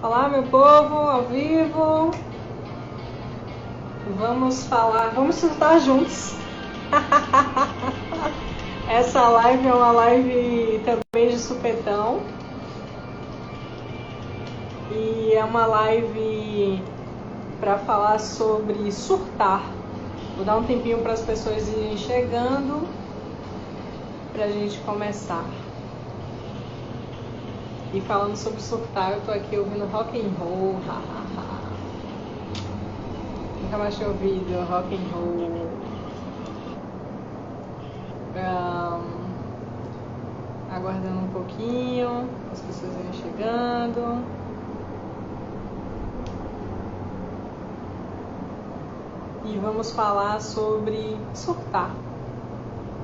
Olá, meu povo, ao vivo. Vamos falar, vamos surtar juntos. Essa live é uma live também de supetão. E é uma live para falar sobre surtar. Vou dar um tempinho para as pessoas irem chegando para a gente começar. E falando sobre surtar, eu tô aqui ouvindo rock and roll. Nunca mais tinha ouvido rock and roll. Aguardando um pouquinho, as pessoas irem chegando. E vamos falar sobre surtar.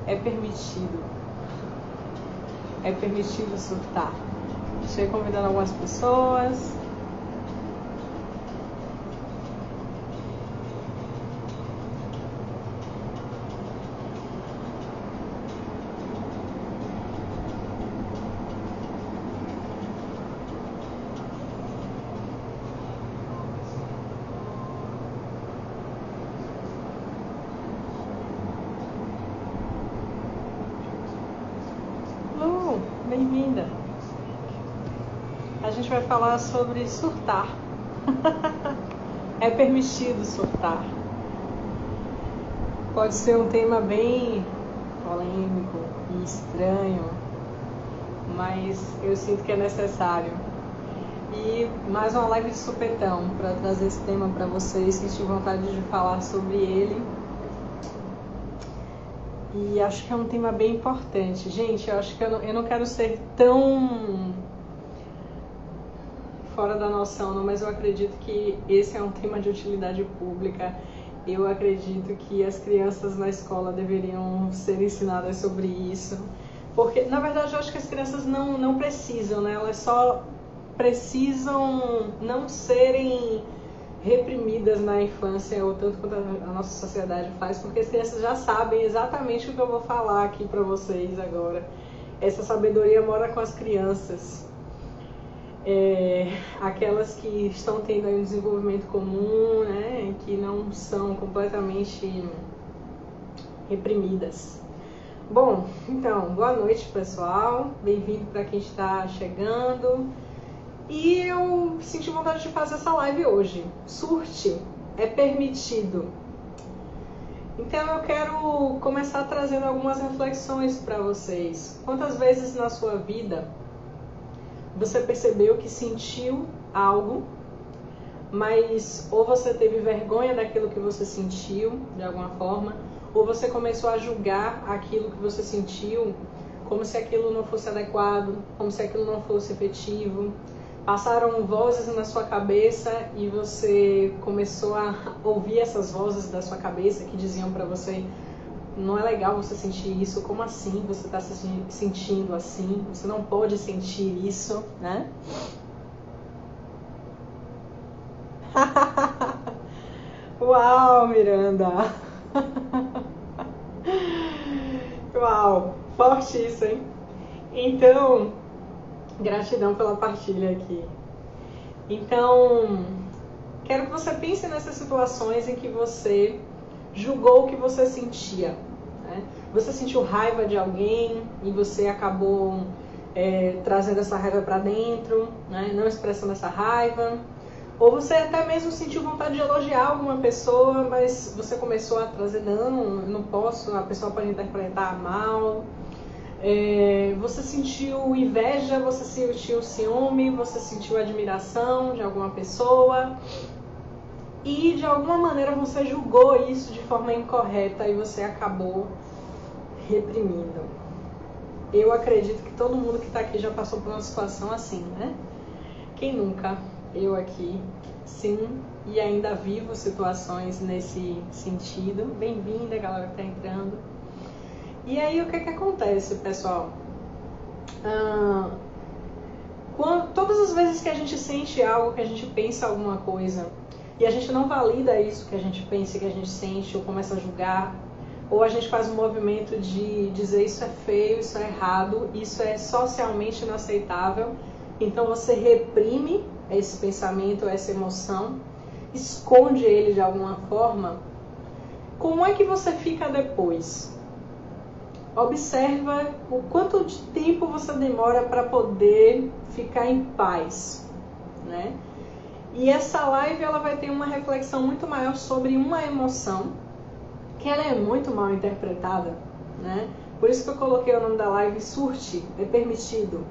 É permitido. É permitido surtar. Estou convidando algumas pessoas. Bem-vinda. A gente vai falar sobre surtar. É permitido surtar. Pode ser um tema bem polêmico e estranho, mas eu sinto que é necessário. E mais uma live de supetão para trazer esse tema para vocês, sentir vontade de falar sobre ele. E acho que é um tema bem importante. Gente, eu acho que eu não quero ser tão fora da noção, não, mas eu acredito que esse é um tema de utilidade pública. Eu acredito que as crianças na escola deveriam ser ensinadas sobre isso. Porque, na verdade, eu acho que as crianças não precisam, né? Elas só precisam não serem reprimidas na infância, ou tanto quanto a nossa sociedade faz, porque as crianças já sabem exatamente o que eu vou falar aqui para vocês agora. Essa sabedoria mora com as crianças. Aquelas que estão tendo aí um desenvolvimento comum, né, que não são completamente reprimidas. Bom, então, boa noite, pessoal. Bem-vindo para quem está chegando. E eu senti vontade de fazer essa live hoje. Surte, é permitido. Então eu quero começar trazendo algumas reflexões para vocês. Quantas vezes na sua vida você percebeu que sentiu algo, mas ou você teve vergonha daquilo que você sentiu, de alguma forma, ou você começou a julgar aquilo que você sentiu como se aquilo não fosse adequado, como se aquilo não fosse efetivo. Passaram vozes na sua cabeça e você começou a ouvir essas vozes da sua cabeça que diziam para você: não é legal você sentir isso, como assim você está se sentindo assim? Você não pode sentir isso, né? Uau, Miranda! Uau, forte isso, hein? Então, gratidão pela partilha aqui. Então, quero que você pense nessas situações em que você julgou o que você sentia, né? Você sentiu raiva de alguém e você acabou trazendo essa raiva para dentro, né? Não expressando essa raiva. Ou você até mesmo sentiu vontade de elogiar alguma pessoa, mas você começou a trazer: não posso, a pessoa pode interpretar mal. Você sentiu inveja, você sentiu ciúme, você sentiu admiração de alguma pessoa e de alguma maneira você julgou isso de forma incorreta e você acabou reprimindo. Eu acredito que todo mundo que está aqui já passou por uma situação assim, né? Quem nunca? Eu aqui, sim, e ainda vivo situações nesse sentido. Bem-vinda, galera que está entrando. E aí, o que acontece, pessoal? Todas as vezes que a gente sente algo, que a gente pensa alguma coisa, e a gente não valida isso que a gente pensa, que a gente sente, ou começa a julgar, ou a gente faz um movimento de dizer: isso é feio, isso é errado, isso é socialmente inaceitável, então você reprime esse pensamento, essa emoção, esconde ele de alguma forma, como é que você fica depois? Observa o quanto de tempo você demora para poder ficar em paz, né? E essa live ela vai ter uma reflexão muito maior sobre uma emoção que ela é muito mal interpretada, né? Por isso que eu coloquei o nome da live Surte, é permitido.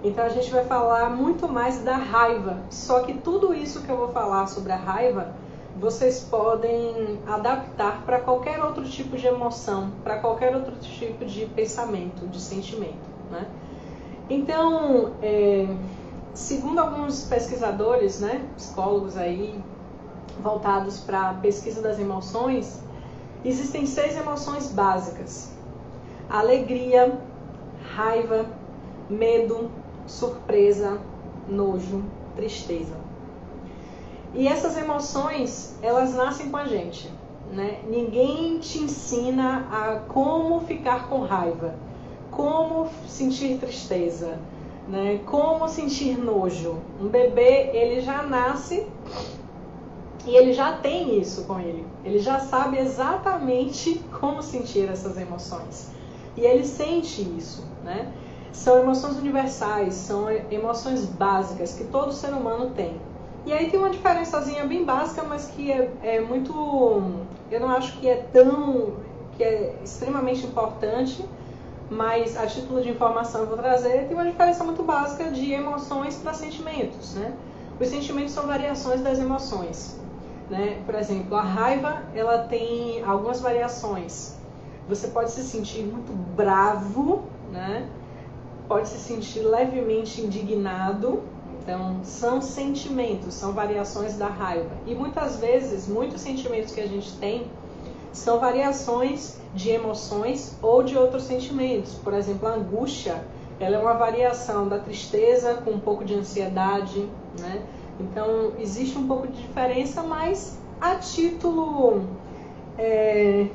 Então a gente vai falar muito mais da raiva, só que tudo isso que eu vou falar sobre a raiva, vocês podem adaptar para qualquer outro tipo de emoção, para qualquer outro tipo de pensamento, de sentimento, né? Então, segundo alguns pesquisadores, né, psicólogos aí, voltados para a pesquisa das emoções, existem 6 emoções básicas: alegria, raiva, medo, surpresa, nojo, tristeza. E essas emoções, elas nascem com a gente, né? Ninguém te ensina a como ficar com raiva, como sentir tristeza, né? Como sentir nojo. Um bebê, ele já nasce e ele já tem isso com ele. Ele já sabe exatamente como sentir essas emoções. E ele sente isso, né? São emoções universais, são emoções básicas que todo ser humano tem. E aí tem uma diferençazinha bem básica, mas que é muito... Eu não acho que é extremamente importante, mas a título de informação eu vou trazer. Tem uma diferença muito básica de emoções para sentimentos, né? Os sentimentos são variações das emoções, né? Por exemplo, a raiva, ela tem algumas variações. Você pode se sentir muito bravo, né? Pode se sentir levemente indignado. Então, são sentimentos, são variações da raiva. E muitas vezes, muitos sentimentos que a gente tem são variações de emoções ou de outros sentimentos. Por exemplo, a angústia, ela é uma variação da tristeza com um pouco de ansiedade, né? Então, existe um pouco de diferença, mas a título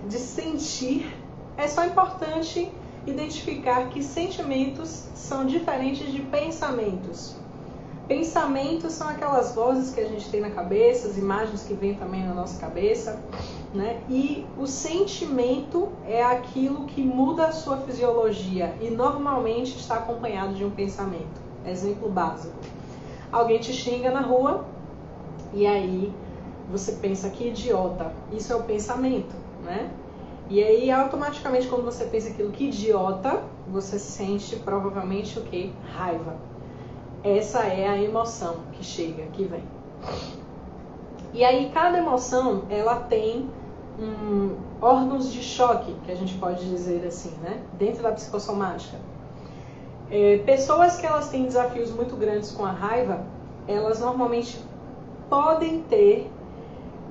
de sentir, é só importante identificar que sentimentos são diferentes de pensamentos. Pensamentos são aquelas vozes que a gente tem na cabeça, as imagens que vêm também na nossa cabeça, né? E o sentimento é aquilo que muda a sua fisiologia e normalmente está acompanhado de um pensamento. Exemplo básico. Alguém te xinga na rua e aí você pensa, que idiota. Isso é o pensamento, né? E aí automaticamente quando você pensa aquilo, que idiota, você sente provavelmente o quê? Raiva. Essa é a emoção que chega, que vem. E aí cada emoção, ela tem órgãos de choque, que a gente pode dizer assim, né? Dentro da psicossomática. Pessoas que elas têm desafios muito grandes com a raiva, elas normalmente podem ter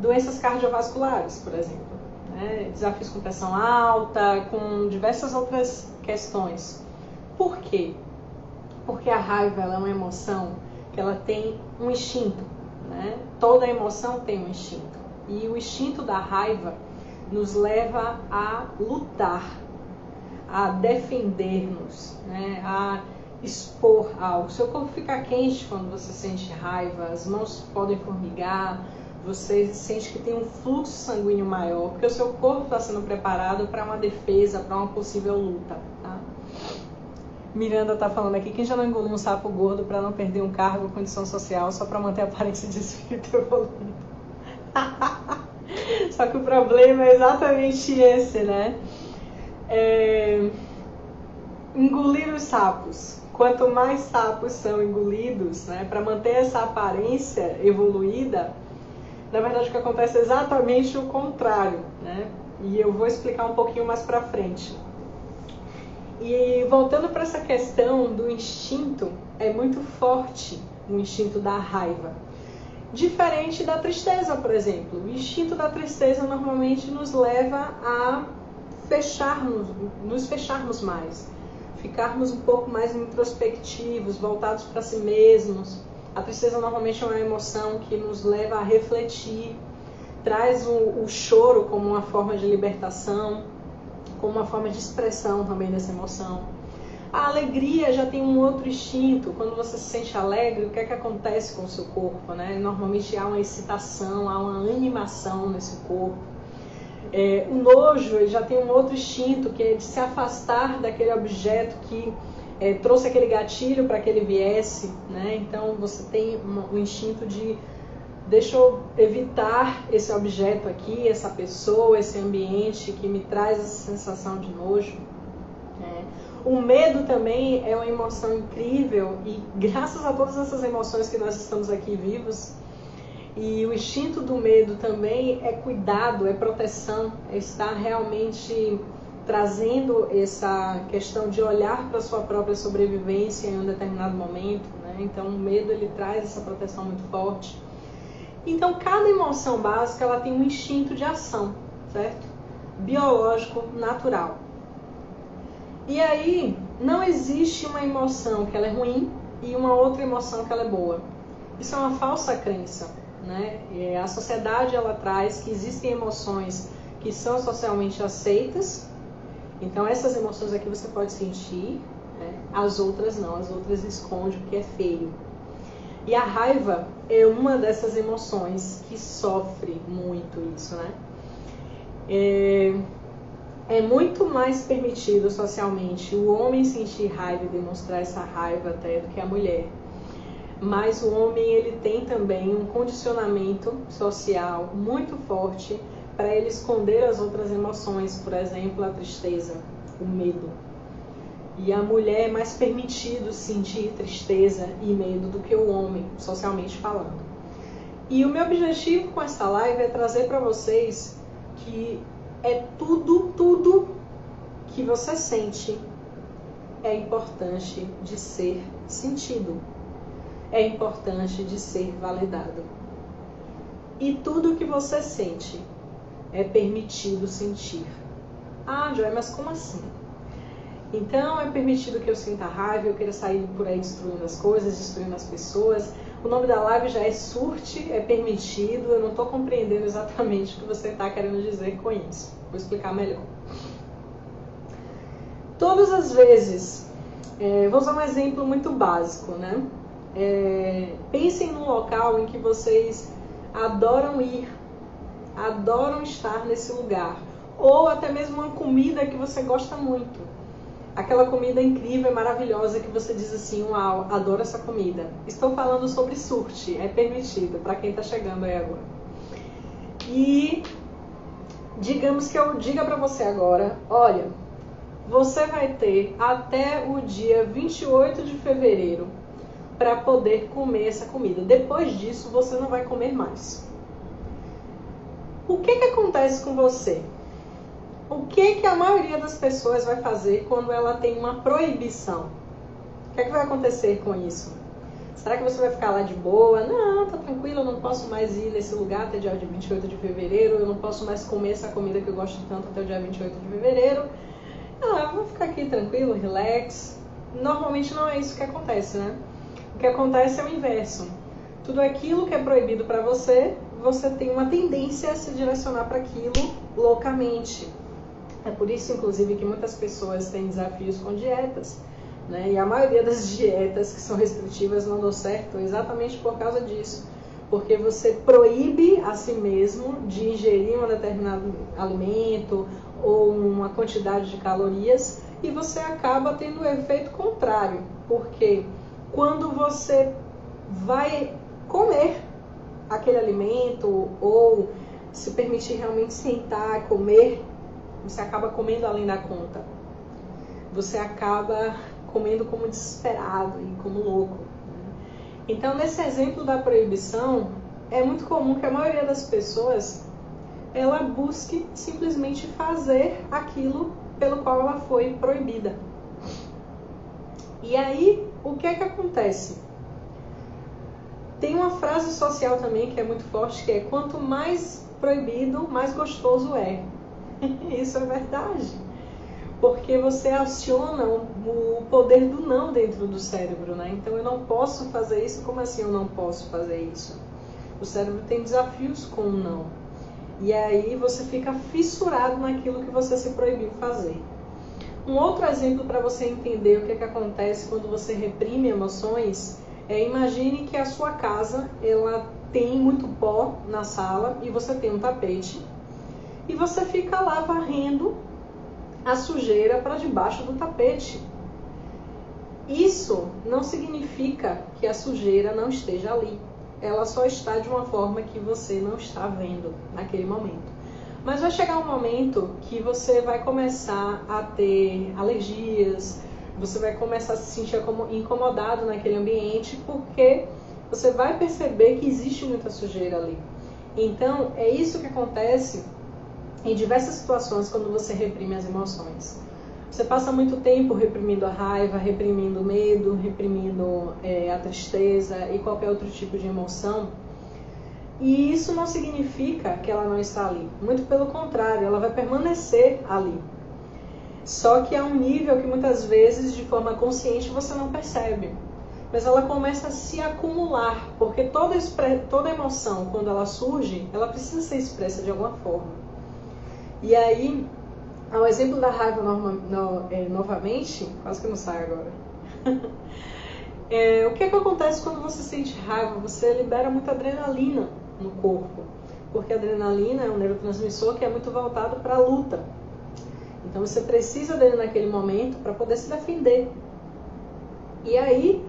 doenças cardiovasculares, por exemplo. Né? Desafios com pressão alta, com diversas outras questões. Por quê? Porque a raiva, ela é uma emoção que ela tem um instinto, né? Toda emoção tem um instinto. E o instinto da raiva nos leva a lutar, a defender-nos, né? A expor algo. Seu corpo fica quente quando você sente raiva, as mãos podem formigar, você sente que tem um fluxo sanguíneo maior, porque o seu corpo está sendo preparado para uma defesa, para uma possível luta, tá? Miranda tá falando aqui, quem já não engoliu um sapo gordo para não perder um cargo ou condição social só para manter a aparência de espírito evoluído? Só que o problema é exatamente esse, né? Engolir os sapos. Quanto mais sapos são engolidos, né, para manter essa aparência evoluída, na verdade o que acontece é exatamente o contrário, né? E eu vou explicar um pouquinho mais para frente. E voltando para essa questão do instinto, é muito forte o instinto da raiva. Diferente da tristeza, por exemplo. O instinto da tristeza normalmente nos leva a nos fecharmos mais, ficarmos um pouco mais introspectivos, voltados para si mesmos. A tristeza normalmente é uma emoção que nos leva a refletir, traz o choro como uma forma de libertação, como uma forma de expressão também dessa emoção. A alegria já tem um outro instinto. Quando você se sente alegre, o que é que acontece com o seu corpo, né? Normalmente há uma excitação, há uma animação nesse corpo. O nojo, ele já tem um outro instinto, que é de se afastar daquele objeto que trouxe aquele gatilho para que ele viesse, né? Então você tem um instinto de: deixa eu evitar esse objeto aqui, essa pessoa, esse ambiente que me traz essa sensação de nojo. O medo também é uma emoção incrível e graças a todas essas emoções que nós estamos aqui vivos. E o instinto do medo também é cuidado, é proteção, é estar realmente trazendo essa questão de olhar para a sua própria sobrevivência em um determinado momento, né? Então o medo, ele traz essa proteção muito forte. Então cada emoção básica, ela tem um instinto de ação, certo? Biológico, natural. E aí, não existe uma emoção que ela é ruim e uma outra emoção que ela é boa. Isso é uma falsa crença, né? A sociedade, ela traz que existem emoções que são socialmente aceitas. Então, essas emoções aqui você pode sentir, né? As outras não, as outras esconde porque é feio. E a raiva é uma dessas emoções que sofre muito isso, né? É muito mais permitido socialmente o homem sentir raiva e demonstrar essa raiva até do que a mulher. Mas o homem, ele tem também um condicionamento social muito forte para ele esconder as outras emoções, por exemplo, a tristeza, o medo. E a mulher é mais permitido sentir tristeza e medo do que o homem, socialmente falando. E o meu objetivo com essa live é trazer para vocês que tudo que você sente é importante de ser sentido. É importante de ser validado. E tudo que você sente é permitido sentir. Ah, Joy, mas como assim? Então é permitido que eu sinta raiva, eu queira sair por aí destruindo as coisas, destruindo as pessoas. O nome da live já é surte, é permitido. Eu não estou compreendendo exatamente o que você está querendo dizer com isso. Vou explicar melhor. Todas as vezes, vou usar um exemplo muito básico, né? Pensem num local em que vocês adoram ir, adoram estar nesse lugar. Ou até mesmo uma comida que você gosta muito. Aquela comida incrível, maravilhosa, que você diz assim: uau, adoro essa comida. Estou falando sobre surte, é permitido, para quem está chegando aí agora. E digamos que eu diga para você agora: olha, você vai ter até o dia 28 de fevereiro para poder comer essa comida. Depois disso, você não vai comer mais. O que acontece com você? O que a maioria das pessoas vai fazer quando ela tem uma proibição? O que vai acontecer com isso? Será que você vai ficar lá de boa? Não, tá tranquilo, eu não posso mais ir nesse lugar até dia 28 de fevereiro, eu não posso mais comer essa comida que eu gosto tanto até o dia 28 de fevereiro. Não, eu vou ficar aqui tranquilo, relax. Normalmente não é isso que acontece, né? O que acontece é o inverso. Tudo aquilo que é proibido para você, você tem uma tendência a se direcionar para aquilo loucamente. É por isso, inclusive, que muitas pessoas têm desafios com dietas, né? E a maioria das dietas que são restritivas não dão certo exatamente por causa disso. Porque você proíbe a si mesmo de ingerir um determinado alimento ou uma quantidade de calorias e você acaba tendo o efeito contrário. Porque quando você vai comer aquele alimento ou se permitir realmente sentar, comer, você acaba comendo além da conta. Você acaba comendo como desesperado e como louco. Então, nesse exemplo da proibição, é muito comum que a maioria das pessoas ela busque simplesmente fazer aquilo pelo qual ela foi proibida. E aí, o que acontece? Tem uma frase social também que é muito forte, que é: quanto mais proibido, mais gostoso é. Isso é verdade. Porque você aciona o poder do não dentro do cérebro, né? Então eu não posso fazer isso. Como assim eu não posso fazer isso? O cérebro tem desafios com o não. E aí você fica fissurado naquilo que você se proibiu fazer. Um outro exemplo para você entender o que é que acontece quando você reprime emoções imagine que a sua casa ela tem muito pó na sala e você tem um tapete e você fica lá varrendo a sujeira para debaixo do tapete. Isso não significa que a sujeira não esteja ali. Ela só está de uma forma que você não está vendo naquele momento. Mas vai chegar um momento que você vai começar a ter alergias, você vai começar a se sentir incomodado naquele ambiente, porque você vai perceber que existe muita sujeira ali. Então, é isso que acontece em diversas situações quando você reprime as emoções. Você passa muito tempo reprimindo a raiva, reprimindo o medo, reprimindo a tristeza e qualquer outro tipo de emoção. E isso não significa que ela não está ali. Muito pelo contrário, ela vai permanecer ali. Só que há um nível que muitas vezes, de forma consciente, você não percebe. Mas ela começa a se acumular, porque toda emoção, quando ela surge, ela precisa ser expressa de alguma forma. E aí, ao exemplo da raiva novamente, quase que não sai agora. O que acontece quando você sente raiva? Você libera muita adrenalina no corpo, porque a adrenalina é um neurotransmissor que é muito voltado para a luta. Então você precisa dele naquele momento para poder se defender. E aí,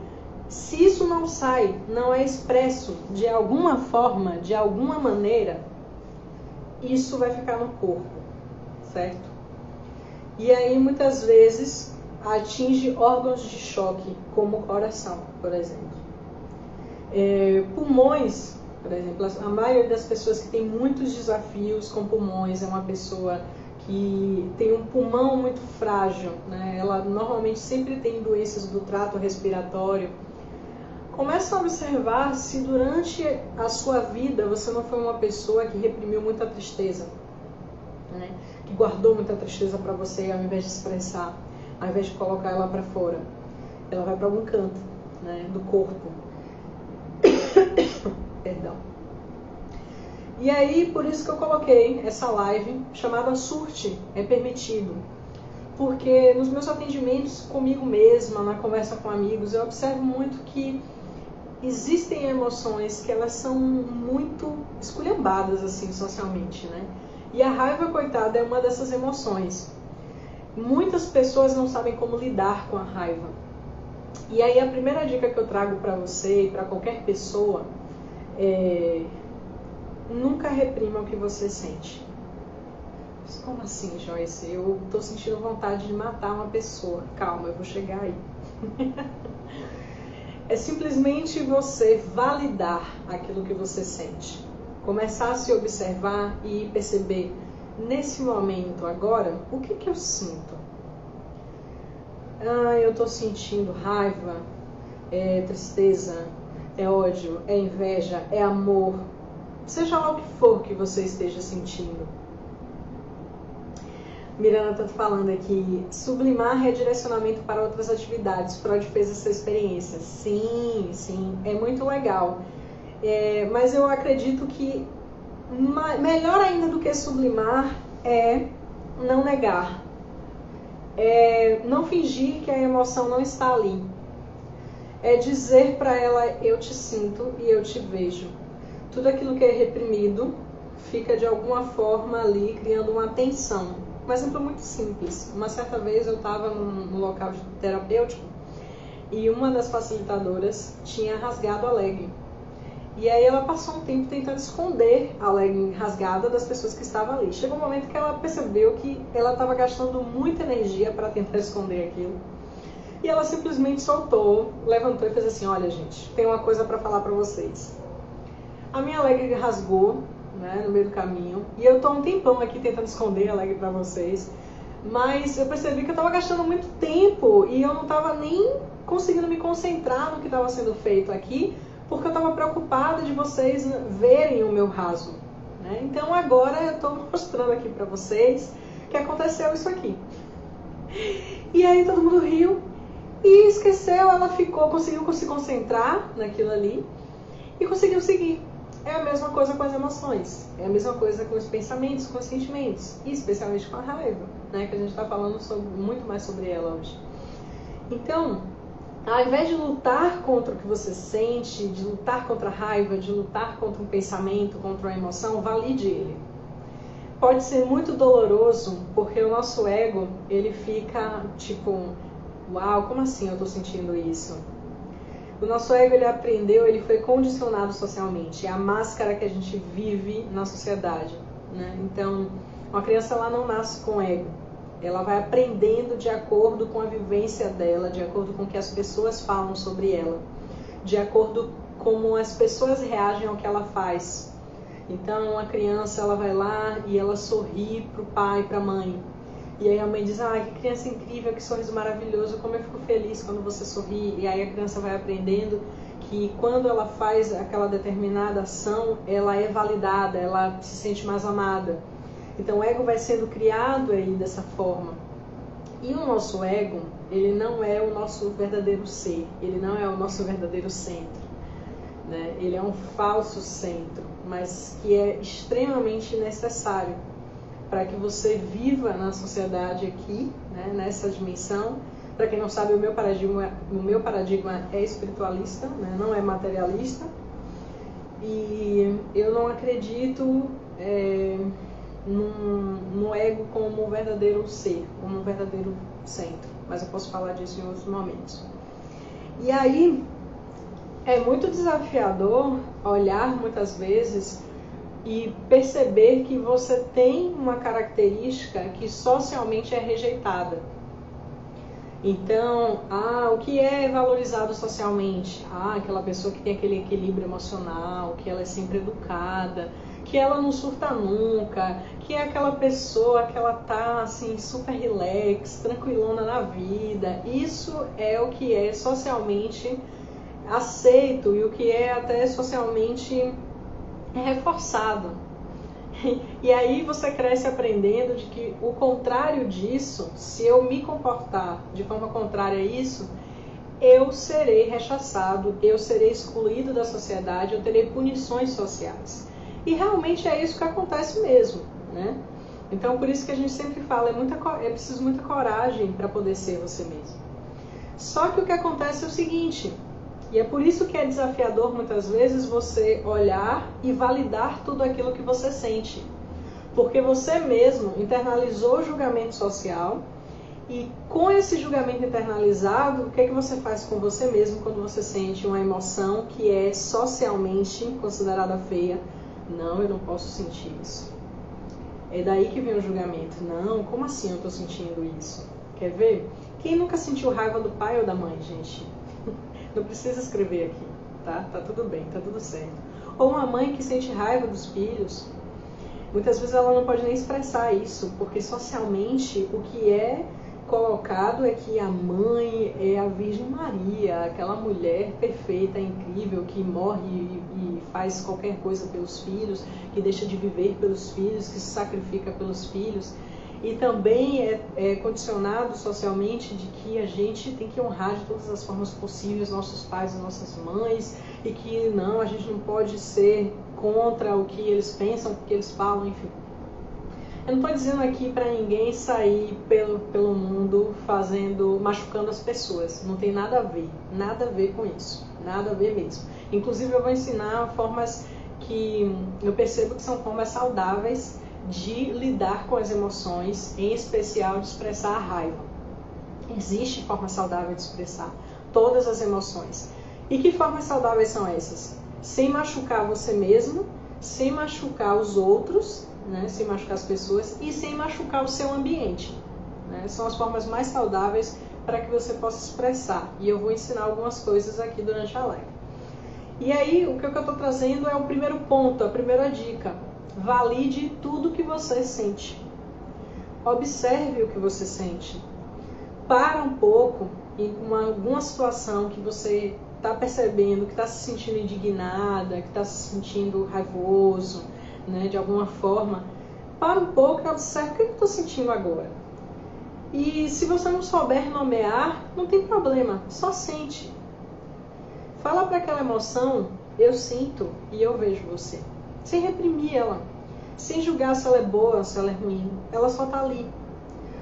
se isso não sai, não é expresso de alguma forma, de alguma maneira, isso vai ficar no corpo, certo? E aí muitas vezes atinge órgãos de choque, como o coração, por exemplo. Pulmões, por exemplo, a maioria das pessoas que tem muitos desafios com pulmões é uma pessoa que tem um pulmão muito frágil, né? Ela normalmente sempre tem doenças do trato respiratório. Começa a observar se durante a sua vida você não foi uma pessoa que reprimiu muita tristeza, né? Que guardou muita tristeza para você ao invés de expressar, ao invés de colocar ela para fora. Ela vai para algum canto, né, do corpo. Perdão. E aí, por isso que eu coloquei essa live chamada Surte é Permitido. Porque nos meus atendimentos comigo mesma, na conversa com amigos, eu observo muito que existem emoções que elas são muito esculhambadas assim socialmente, né? E a raiva, coitada, é uma dessas emoções. Muitas pessoas não sabem como lidar com a raiva. E aí a primeira dica que eu trago para você e para qualquer pessoa é: nunca reprima o que você sente. Como assim, Joyce? Eu tô sentindo vontade de matar uma pessoa. Calma, eu vou chegar aí. É simplesmente você validar aquilo que você sente. Começar a se observar e perceber, nesse momento agora, o que eu sinto? Eu tô sentindo raiva, é tristeza, é ódio, é inveja, é amor. Seja lá o que for que você esteja sentindo. Miranda está falando aqui, sublimar redirecionamento para outras atividades. Freud fez essa experiência. Sim, sim, é muito legal. Mas eu acredito que melhor ainda do que sublimar é não negar. Não fingir que a emoção não está ali. É dizer para ela, eu te sinto e eu te vejo. Tudo aquilo que é reprimido fica de alguma forma ali criando uma tensão. Um exemplo muito simples. Uma certa vez eu estava num local terapêutico e uma das facilitadoras tinha rasgado a legging. E aí ela passou um tempo tentando esconder a legging rasgada das pessoas que estavam ali. Chegou um momento que ela percebeu que ela estava gastando muita energia para tentar esconder aquilo. E ela simplesmente soltou, levantou e fez assim: olha, gente, tem uma coisa para falar para vocês. A minha legging rasgou, né, no meio do caminho, e eu tô um tempão aqui tentando esconder a legging para vocês, mas eu percebi que eu estava gastando muito tempo e eu não estava nem conseguindo me concentrar no que estava sendo feito aqui, porque eu estava preocupada de vocês verem o meu raso, né? Então agora eu estou mostrando aqui para vocês que aconteceu isso aqui. E aí todo mundo riu e esqueceu, ela conseguiu se concentrar naquilo ali e conseguiu seguir. É a mesma coisa com as emoções, é a mesma coisa com os pensamentos, com os sentimentos, e especialmente com a raiva, né, que a gente está falando muito mais sobre ela hoje. Então, ao invés de lutar contra o que você sente, de lutar contra a raiva, de lutar contra um pensamento, contra uma emoção, valide ele. Pode ser muito doloroso, porque o nosso ego, ele fica tipo, uau, como assim eu estou sentindo isso? O nosso ego, ele aprendeu, ele foi condicionado socialmente. É a máscara que a gente vive na sociedade, né? Então, uma criança, ela não nasce com ego. Ela vai aprendendo de acordo com a vivência dela, de acordo com o que as pessoas falam sobre ela, de acordo com como as pessoas reagem ao que ela faz. Então, a criança, ela vai lá e ela sorri pro pai, pra mãe. E aí a mãe diz, que criança incrível, que sorriso maravilhoso, como eu fico feliz quando você sorri. E aí a criança vai aprendendo que quando ela faz aquela determinada ação, ela é validada, ela se sente mais amada. Então o ego vai sendo criado aí dessa forma. E o nosso ego, ele não é o nosso verdadeiro ser, ele não é o nosso verdadeiro centro, né? Ele é um falso centro, mas que é extremamente necessário para que você viva na sociedade aqui, né, nessa dimensão. Para quem não sabe, o meu paradigma é espiritualista, né, não é materialista. E eu não acredito no ego como um verdadeiro ser, como um verdadeiro centro. Mas eu posso falar disso em outros momentos. E aí, é muito desafiador olhar muitas vezes e perceber que você tem uma característica que socialmente é rejeitada. Então, o que é valorizado socialmente? Aquela pessoa que tem aquele equilíbrio emocional, que ela é sempre educada, que ela não surta nunca, que é aquela pessoa que ela tá assim super relax, tranquilona na vida. Isso é o que é socialmente aceito e o que é até socialmente reforçado. E aí você cresce aprendendo de que o contrário disso, se eu me comportar de forma contrária a isso, eu serei rechaçado, eu serei excluído da sociedade, eu terei punições sociais. E realmente é isso que acontece mesmo, né? Então por isso que a gente sempre fala, é preciso muita coragem para poder ser você mesmo. Só que o que acontece é o seguinte, e é por isso que é desafiador muitas vezes você olhar e validar tudo aquilo que você sente. Porque você mesmo internalizou o julgamento social e com esse julgamento internalizado, o que é que você faz com você mesmo quando você sente uma emoção que é socialmente considerada feia? Não, eu não posso sentir isso. É daí que vem o julgamento. Não, como assim eu estou sentindo isso? Quer ver? Quem nunca sentiu raiva do pai ou da mãe, gente? Não precisa escrever aqui, tá? Tá tudo bem, tá tudo certo. Ou uma mãe que sente raiva dos filhos, muitas vezes ela não pode nem expressar isso, porque socialmente o que é colocado é que a mãe é a Virgem Maria, aquela mulher perfeita, incrível, que morre e faz qualquer coisa pelos filhos, que deixa de viver pelos filhos, que se sacrifica pelos filhos. E também é condicionado socialmente de que a gente tem que honrar de todas as formas possíveis nossos pais e nossas mães, e que não, a gente não pode ser contra o que eles pensam, o que eles falam, enfim. Eu não estou dizendo aqui para ninguém sair pelo mundo machucando as pessoas, não tem nada a ver com isso, nada a ver mesmo. Inclusive eu vou ensinar formas que eu percebo que são formas saudáveis de lidar com as emoções, em especial de expressar a raiva. Existe forma saudável de expressar todas as emoções. E que formas saudáveis são essas? Sem machucar você mesmo, sem machucar os outros, né? Sem machucar as pessoas e sem machucar o seu ambiente, né? São as formas mais saudáveis para que você possa expressar. E eu vou ensinar algumas coisas aqui durante a live. E aí, o que eu estou trazendo é o primeiro ponto, a primeira dica. Valide tudo que você sente. Observe o que você sente. Para um pouco em alguma situação que você está percebendo, que está se sentindo indignada, que está se sentindo raivoso, né, de alguma forma. Para um pouco e observe o que eu estou sentindo agora. E se você não souber nomear, não tem problema, só sente. Fala para aquela emoção, eu sinto e eu vejo você. Sem reprimir ela, sem julgar se ela é boa, se ela é ruim. Ela só está ali.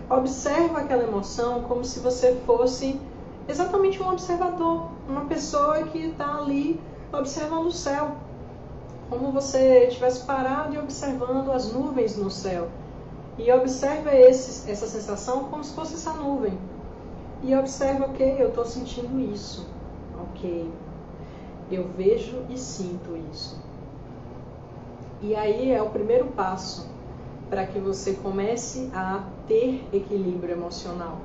Observa aquela emoção como se você fosse exatamente um observador, uma pessoa que está ali observando o céu. Como você estivesse parado e observando as nuvens no céu. E observa essa sensação como se fosse essa nuvem. E observa, ok, eu estou sentindo isso. Ok, eu vejo e sinto isso. E aí é o primeiro passo para que você comece a ter equilíbrio emocional.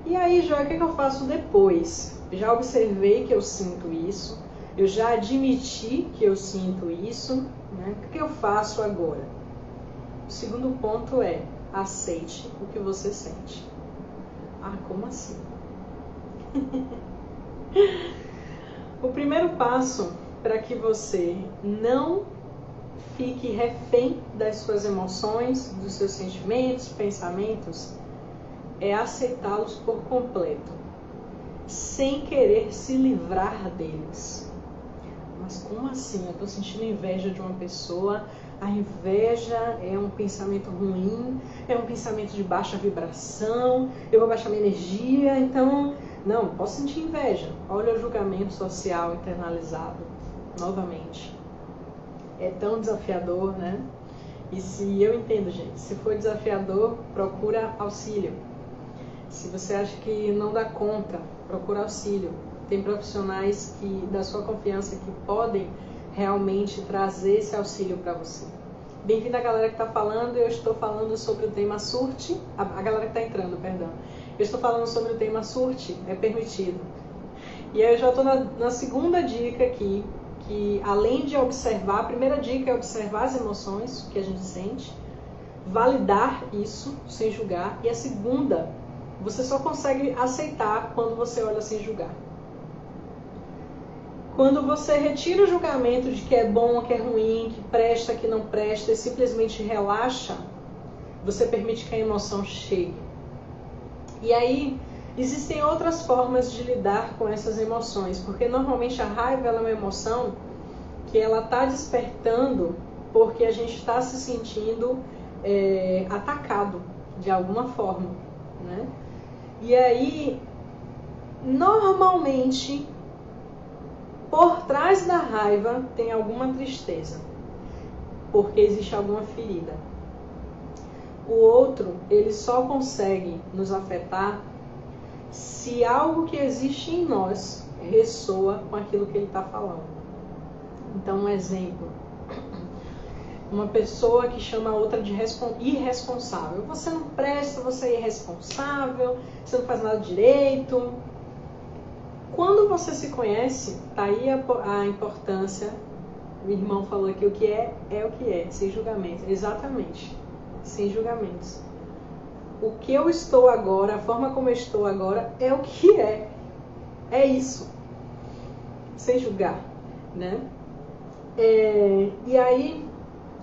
E aí, Joia, o que eu faço depois? Já observei que eu sinto isso, eu já admiti que eu sinto isso, né? O que eu faço agora? O segundo ponto é, aceite o que você sente. Ah, como assim? O primeiro passo para que você não fique refém das suas emoções, dos seus sentimentos, pensamentos, é aceitá-los por completo, sem querer se livrar deles. Mas como assim? Eu estou sentindo inveja de uma pessoa. A inveja é um pensamento ruim, é um pensamento de baixa vibração, eu vou baixar minha energia, então... Não, posso sentir inveja. Olha o julgamento social internalizado, novamente. É tão desafiador, né? E se eu entendo, gente, se for desafiador, procura auxílio. Se você acha que não dá conta, procura auxílio. Tem profissionais da sua confiança que podem realmente trazer esse auxílio para você. Bem-vindo a galera que está falando, eu estou falando sobre o tema surte, a galera que está entrando, perdão. Eu estou falando sobre o tema surte, é permitido. E aí eu já estou na segunda dica aqui, que além de observar, a primeira dica é observar as emoções que a gente sente, validar isso sem julgar, e a segunda, você só consegue aceitar quando você olha sem julgar. Quando você retira o julgamento de que é bom, que é ruim, que presta, que não presta, e simplesmente relaxa, você permite que a emoção chegue. E aí, existem outras formas de lidar com essas emoções, porque normalmente a raiva ela é uma emoção que ela está despertando porque a gente está se sentindo atacado de alguma forma, né? E aí, normalmente, por trás da raiva tem alguma tristeza, porque existe alguma ferida. O outro, ele só consegue nos afetar se algo que existe em nós ressoa com aquilo que ele está falando. Então, um exemplo. Uma pessoa que chama a outra de irresponsável. Você não presta, você é irresponsável, você não faz nada direito. Quando você se conhece, tá aí a importância. O irmão falou aqui, o que é o que é, sem julgamento. Exatamente, sem julgamentos. O que eu estou agora, a forma como eu estou agora, é o que é. É isso. Sem julgar, né? E aí,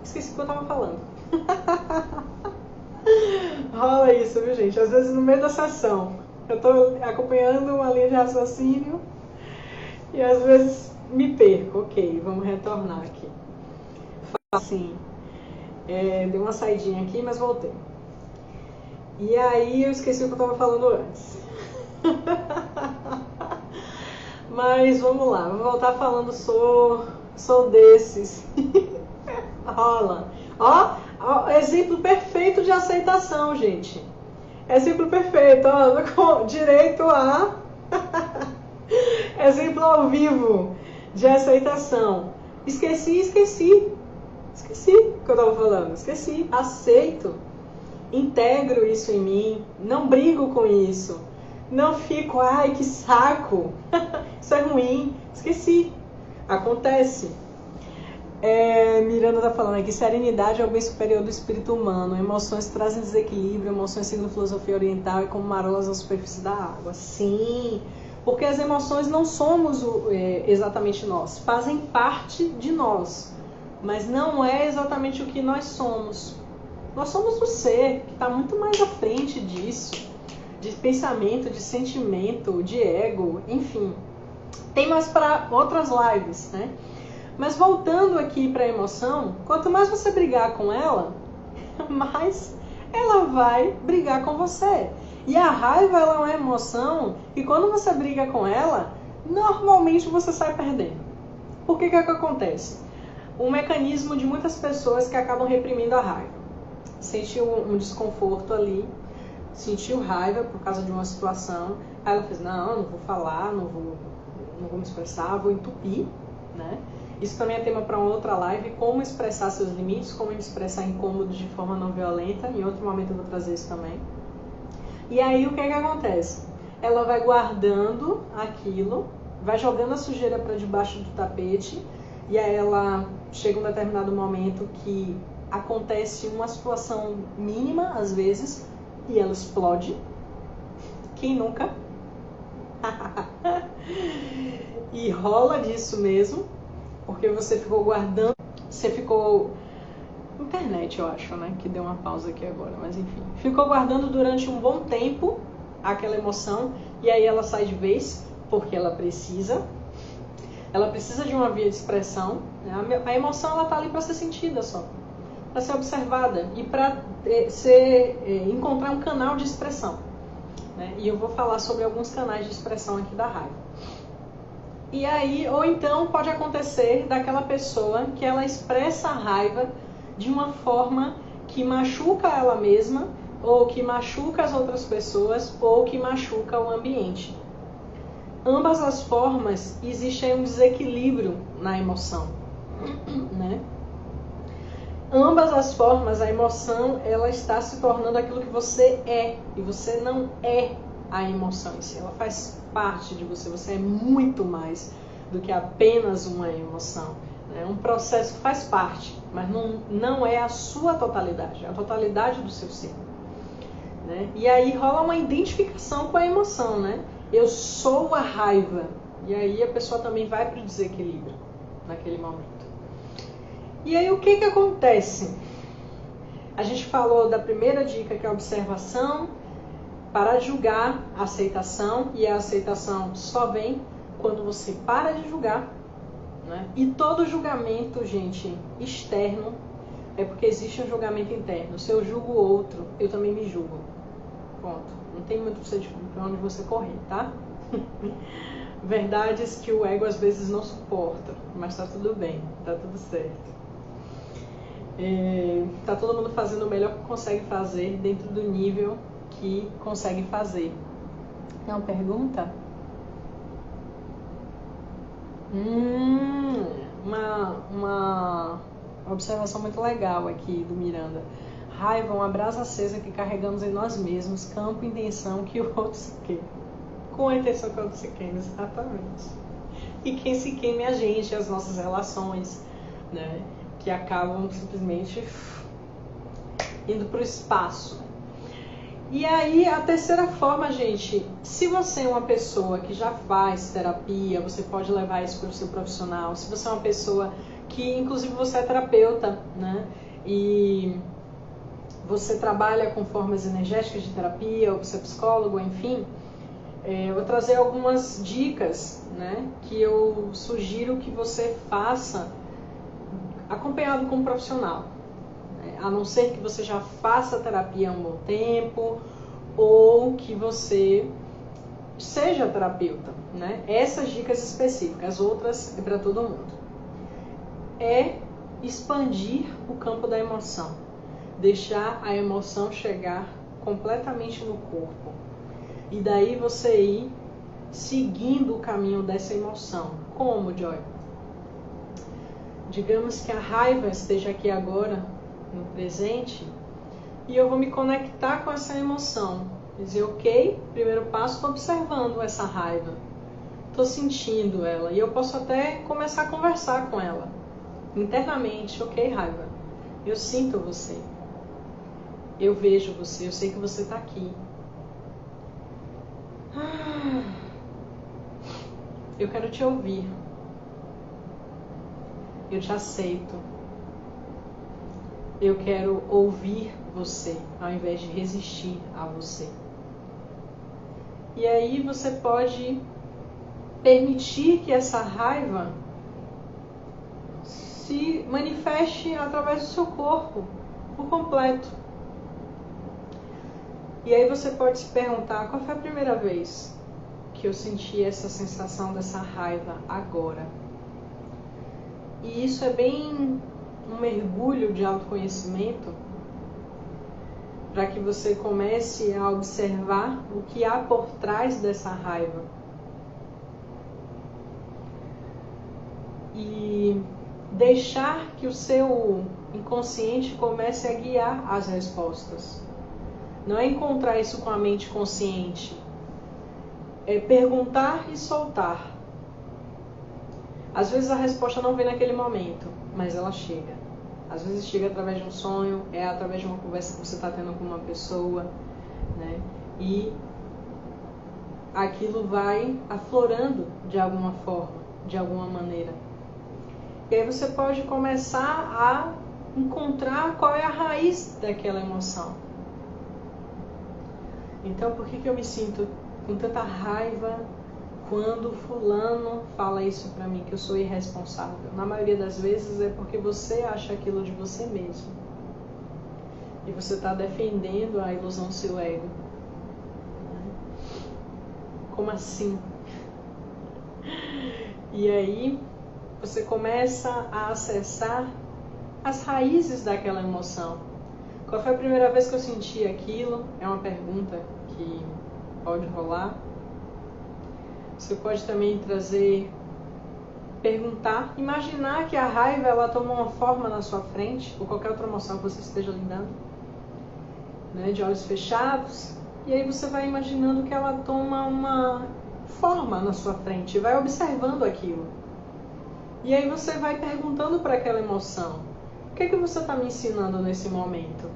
esqueci o que eu estava falando. Rola isso, viu, gente? Às vezes no meio da sessão, eu estou acompanhando uma linha de raciocínio e às vezes me perco. Ok, vamos retornar aqui. Assim, dei uma saidinha aqui, mas voltei. E aí eu esqueci o que eu estava falando antes. Mas vamos lá, vou voltar falando, sou desses. Rola. Ó, exemplo perfeito de aceitação, gente. Exemplo perfeito, ó, com direito a exemplo ao vivo de aceitação. Esqueci o que eu estava falando. Esqueci, aceito. Integro isso em mim, não brigo com isso, não fico, ai que saco, isso é ruim, esqueci, acontece. Miranda tá falando aqui, serenidade é o bem superior do espírito humano, emoções trazem desequilíbrio, emoções segundo a filosofia oriental é como marolas na superfície da água. Sim, porque as emoções não somos exatamente nós, fazem parte de nós, mas não é exatamente o que nós somos. Nós somos o ser que está muito mais à frente disso, de pensamento, de sentimento, de ego, enfim. Tem mais para outras lives, né? Mas voltando aqui para a emoção, quanto mais você brigar com ela, mais ela vai brigar com você. E a raiva, ela é uma emoção que quando você briga com ela, normalmente você sai perdendo. Por que que acontece? Um mecanismo de muitas pessoas que acabam reprimindo a raiva. Sentiu um desconforto ali, sentiu raiva por causa de uma situação, aí ela fez, não vou falar, não vou me expressar, vou entupir, né? Isso também é tema para uma outra live, como expressar seus limites, como expressar incômodos de forma não violenta. Em outro momento eu vou trazer isso também. E aí o que que acontece? Ela vai guardando aquilo, vai jogando a sujeira para debaixo do tapete, e aí ela chega um determinado momento que acontece uma situação mínima, às vezes, e ela explode. Quem nunca? E rola disso mesmo, porque você ficou guardando, você ficou... Internet, eu acho, né? Que deu uma pausa aqui agora, mas enfim. Ficou guardando durante um bom tempo aquela emoção, e aí ela sai de vez, porque ela precisa. Ela precisa de uma via de expressão. Né? A emoção, ela tá ali para ser sentida só, para ser observada e para encontrar um canal de expressão. Né? E eu vou falar sobre alguns canais de expressão aqui da raiva. E aí, ou então pode acontecer daquela pessoa que ela expressa a raiva de uma forma que machuca ela mesma, ou que machuca as outras pessoas, ou que machuca o ambiente. Ambas as formas, existe aí um desequilíbrio na emoção, né? Ambas as formas, a emoção, ela está se tornando aquilo que você é, e você não é a emoção em si, ela faz parte de você, você é muito mais do que apenas uma emoção. É um processo que faz parte, mas não é a sua totalidade, é a totalidade do seu ser. Né? E aí rola uma identificação com a emoção, né? Eu sou a raiva. E aí a pessoa também vai para o desequilíbrio naquele momento. E aí o que que acontece? A gente falou da primeira dica, que é a observação, parar de julgar, a aceitação, e a aceitação só vem quando você para de julgar. Né? E todo julgamento, gente, externo, é porque existe um julgamento interno. Se eu julgo o outro, eu também me julgo. Ponto. Não tem muito pra onde você correr, tá? Verdades que o ego às vezes não suporta, mas tá tudo bem, tá tudo certo. Tá todo mundo fazendo o melhor que consegue fazer dentro do nível que consegue fazer. Tem uma pergunta? Uma observação muito legal aqui do Miranda. Raiva, uma brasa acesa que carregamos em nós mesmos, campo, intenção que o outro se queime. Com a intenção que o outro se queime, exatamente. E quem se queime é a gente, as nossas relações, né? Que acabam simplesmente indo para o espaço. E aí, a terceira forma, gente, se você é uma pessoa que já faz terapia, você pode levar isso para o seu profissional. Se você é uma pessoa que, inclusive, você é terapeuta, né? E você trabalha com formas energéticas de terapia, ou você é psicólogo, enfim, eu vou trazer algumas dicas, né? Que eu sugiro que você faça acompanhado com um profissional. A não ser que você já faça terapia há um bom tempo ou que você seja terapeuta, né? Essas dicas específicas, as outras é para todo mundo. É expandir o campo da emoção, deixar a emoção chegar completamente no corpo e daí você ir seguindo o caminho dessa emoção. Como, Joy? Digamos que a raiva esteja aqui agora, no presente, e eu vou me conectar com essa emoção. Dizer, ok, primeiro passo, estou observando essa raiva, estou sentindo ela, e eu posso até começar a conversar com ela internamente. Ok, raiva, eu sinto você, eu vejo você, eu sei que você está aqui. Eu quero te ouvir, eu te aceito. Eu quero ouvir você, ao invés de resistir a você. E aí você pode permitir que essa raiva se manifeste através do seu corpo, por completo. E aí você pode se perguntar, qual foi a primeira vez que eu senti essa sensação dessa raiva agora? E isso é bem um mergulho de autoconhecimento para que você comece a observar o que há por trás dessa raiva. E deixar que o seu inconsciente comece a guiar as respostas. Não é encontrar isso com a mente consciente. É perguntar e soltar. Às vezes a resposta não vem naquele momento, mas ela chega. Às vezes chega através de um sonho, é através de uma conversa que você está tendo com uma pessoa, né? E aquilo vai aflorando de alguma forma, de alguma maneira. E aí você pode começar a encontrar qual é a raiz daquela emoção. Então, por que eu me sinto com tanta raiva quando fulano fala isso pra mim, que eu sou irresponsável? Na maioria das vezes é porque você acha aquilo de você mesmo. E você está defendendo a ilusão do seu ego. Como assim? E aí você começa a acessar as raízes daquela emoção. Qual foi a primeira vez que eu senti aquilo? É uma pergunta que pode rolar. Você pode também perguntar, imaginar que a raiva ela tomou uma forma na sua frente, ou qualquer outra emoção que você esteja lidando, né, de olhos fechados, e aí você vai imaginando que ela toma uma forma na sua frente, e vai observando aquilo. E aí você vai perguntando para aquela emoção, o que você está me ensinando nesse momento?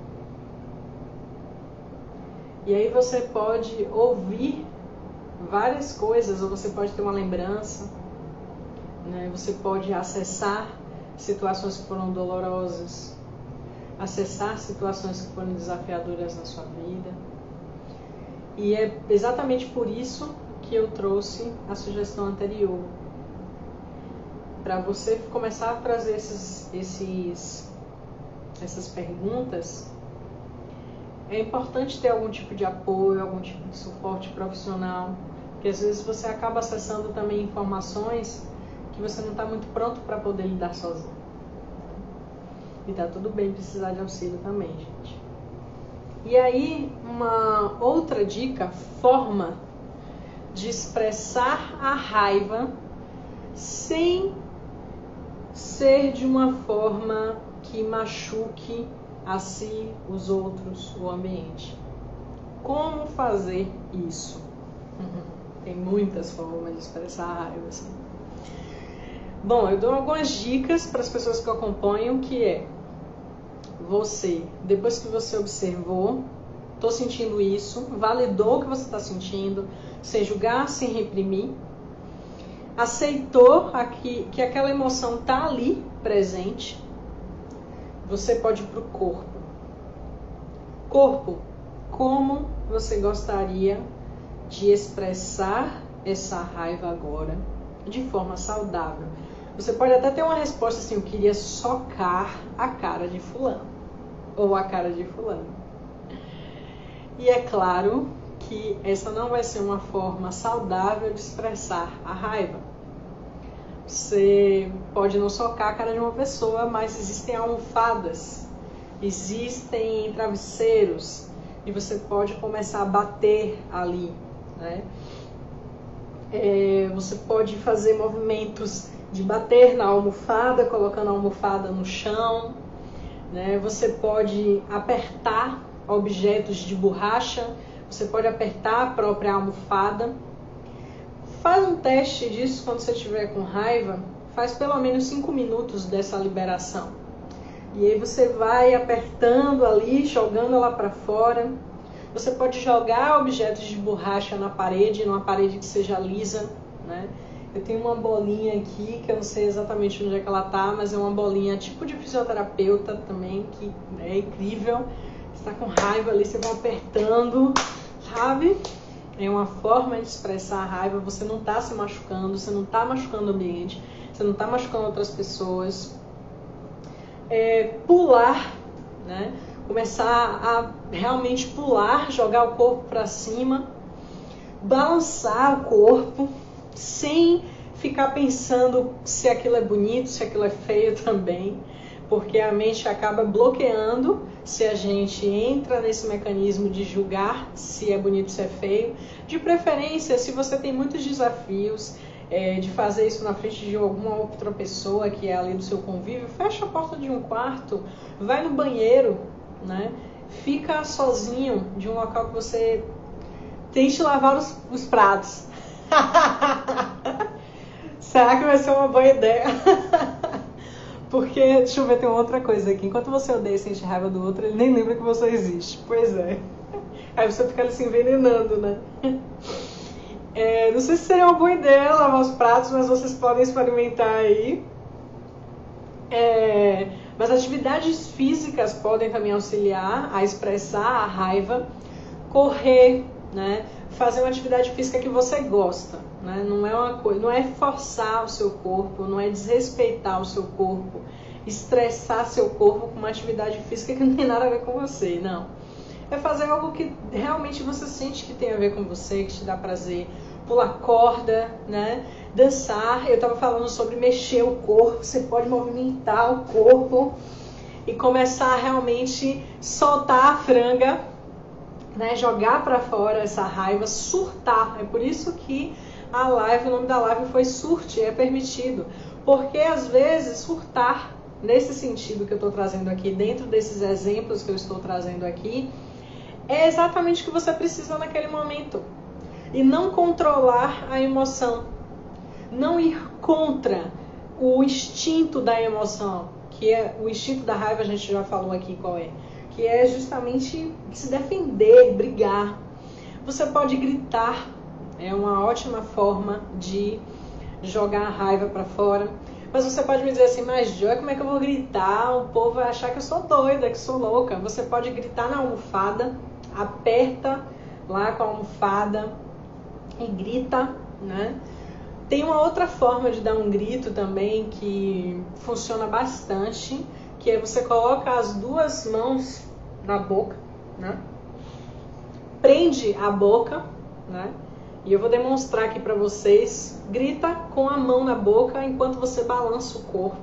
E aí você pode ouvir várias coisas, ou você pode ter uma lembrança, né? Você pode acessar situações que foram dolorosas, acessar situações que foram desafiadoras na sua vida. E é exatamente por isso que eu trouxe a sugestão anterior, para você começar a trazer essas perguntas. É importante ter algum tipo de apoio, algum tipo de suporte profissional, porque às vezes você acaba acessando também informações que você não está muito pronto para poder lidar sozinho. E tá tudo bem precisar de auxílio também, gente. E aí, uma outra dica, forma de expressar a raiva sem ser de uma forma que machuque a si, os outros, o ambiente. Como fazer isso? Tem muitas formas de expressar a raiva, assim. Bom, eu dou algumas dicas para as pessoas que eu acompanho, que é você, depois que você observou, estou sentindo isso, validou o que você está sentindo, sem julgar, sem reprimir, aceitou que aquela emoção está ali, presente. Você pode ir para o corpo. Corpo, como você gostaria de expressar essa raiva agora de forma saudável? Você pode até ter uma resposta assim, eu queria socar a cara de fulano, ou a cara de fulano. E é claro que essa não vai ser uma forma saudável de expressar a raiva. Você pode não socar a cara de uma pessoa, mas existem almofadas, existem travesseiros, e você pode começar a bater ali, né? Você pode fazer movimentos de bater na almofada, colocando a almofada no chão, né? Você pode apertar objetos de borracha, você pode apertar a própria almofada. Faz um teste disso quando você estiver com raiva, faz pelo menos 5 minutos dessa liberação. E aí você vai apertando ali, jogando ela para fora. Você pode jogar objetos de borracha na parede, numa parede que seja lisa, né? Eu tenho uma bolinha aqui, que eu não sei exatamente onde é que ela tá, mas é uma bolinha tipo de fisioterapeuta também, que é incrível. Você tá com raiva ali, você vai apertando, sabe? é uma forma de expressar a raiva, você não está se machucando, você não está machucando o ambiente, você não está machucando outras pessoas. Pular, né? Começar a realmente pular, jogar o corpo para cima, balançar o corpo, sem ficar pensando se aquilo é bonito, se aquilo é feio também, porque a mente acaba bloqueando se a gente entra nesse mecanismo de julgar se é bonito, se é feio. De preferência, se você tem muitos desafios, de fazer isso na frente de alguma outra pessoa que é ali do seu convívio, fecha a porta de um quarto, vai no banheiro, né? Fica sozinho de um local que você tente lavar os pratos. Será que vai ser uma boa ideia? Porque, deixa eu ver, tem outra coisa aqui. Enquanto você odeia e sente raiva do outro, ele nem lembra que você existe. Pois é. Aí você fica ali se envenenando, né? Não sei se seria uma boa ideia lavar os pratos, mas vocês podem experimentar aí. Mas atividades físicas podem também auxiliar a expressar a raiva. Correr, né? Fazer uma atividade física que você gosta, né? Não é forçar o seu corpo, não é desrespeitar o seu corpo, estressar seu corpo com uma atividade física que não tem nada a ver com você, não. É fazer algo que realmente você sente que tem a ver com você, que te dá prazer. Pular corda, né? Dançar. Eu estava falando sobre mexer o corpo, você pode movimentar o corpo e começar a realmente soltar a franga, né, jogar para fora essa raiva, surtar. É por isso que o nome da live foi Surte, é permitido. Porque às vezes surtar, nesse sentido que eu estou trazendo aqui, dentro desses exemplos que eu estou trazendo aqui, é exatamente o que você precisa naquele momento. E não controlar a emoção. Não ir contra o instinto da emoção, que é o instinto da raiva, a gente já falou aqui qual é. Que é justamente se defender, brigar. Você pode gritar, é uma ótima forma de jogar a raiva para fora. Mas você pode me dizer assim, mas Joy, como é que eu vou gritar? O povo vai achar que eu sou doida, que sou louca. Você pode gritar na almofada, aperta lá com a almofada e grita, né? Tem uma outra forma de dar um grito também que funciona bastante, que é você coloca as duas mãos na boca, né? Prende a boca, né? E eu vou demonstrar aqui para vocês. Grita com a mão na boca enquanto você balança o corpo.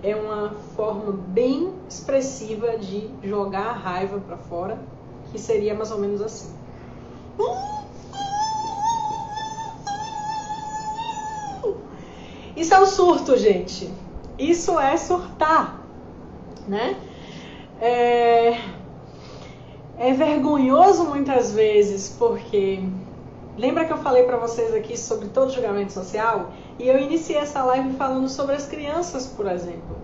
É uma forma bem expressiva de jogar a raiva para fora, que seria mais ou menos assim. Isso é um surto, gente. Isso é surtar, né? É vergonhoso muitas vezes, porque lembra que eu falei para vocês aqui sobre todo julgamento social? E eu iniciei essa live falando sobre as crianças, por exemplo.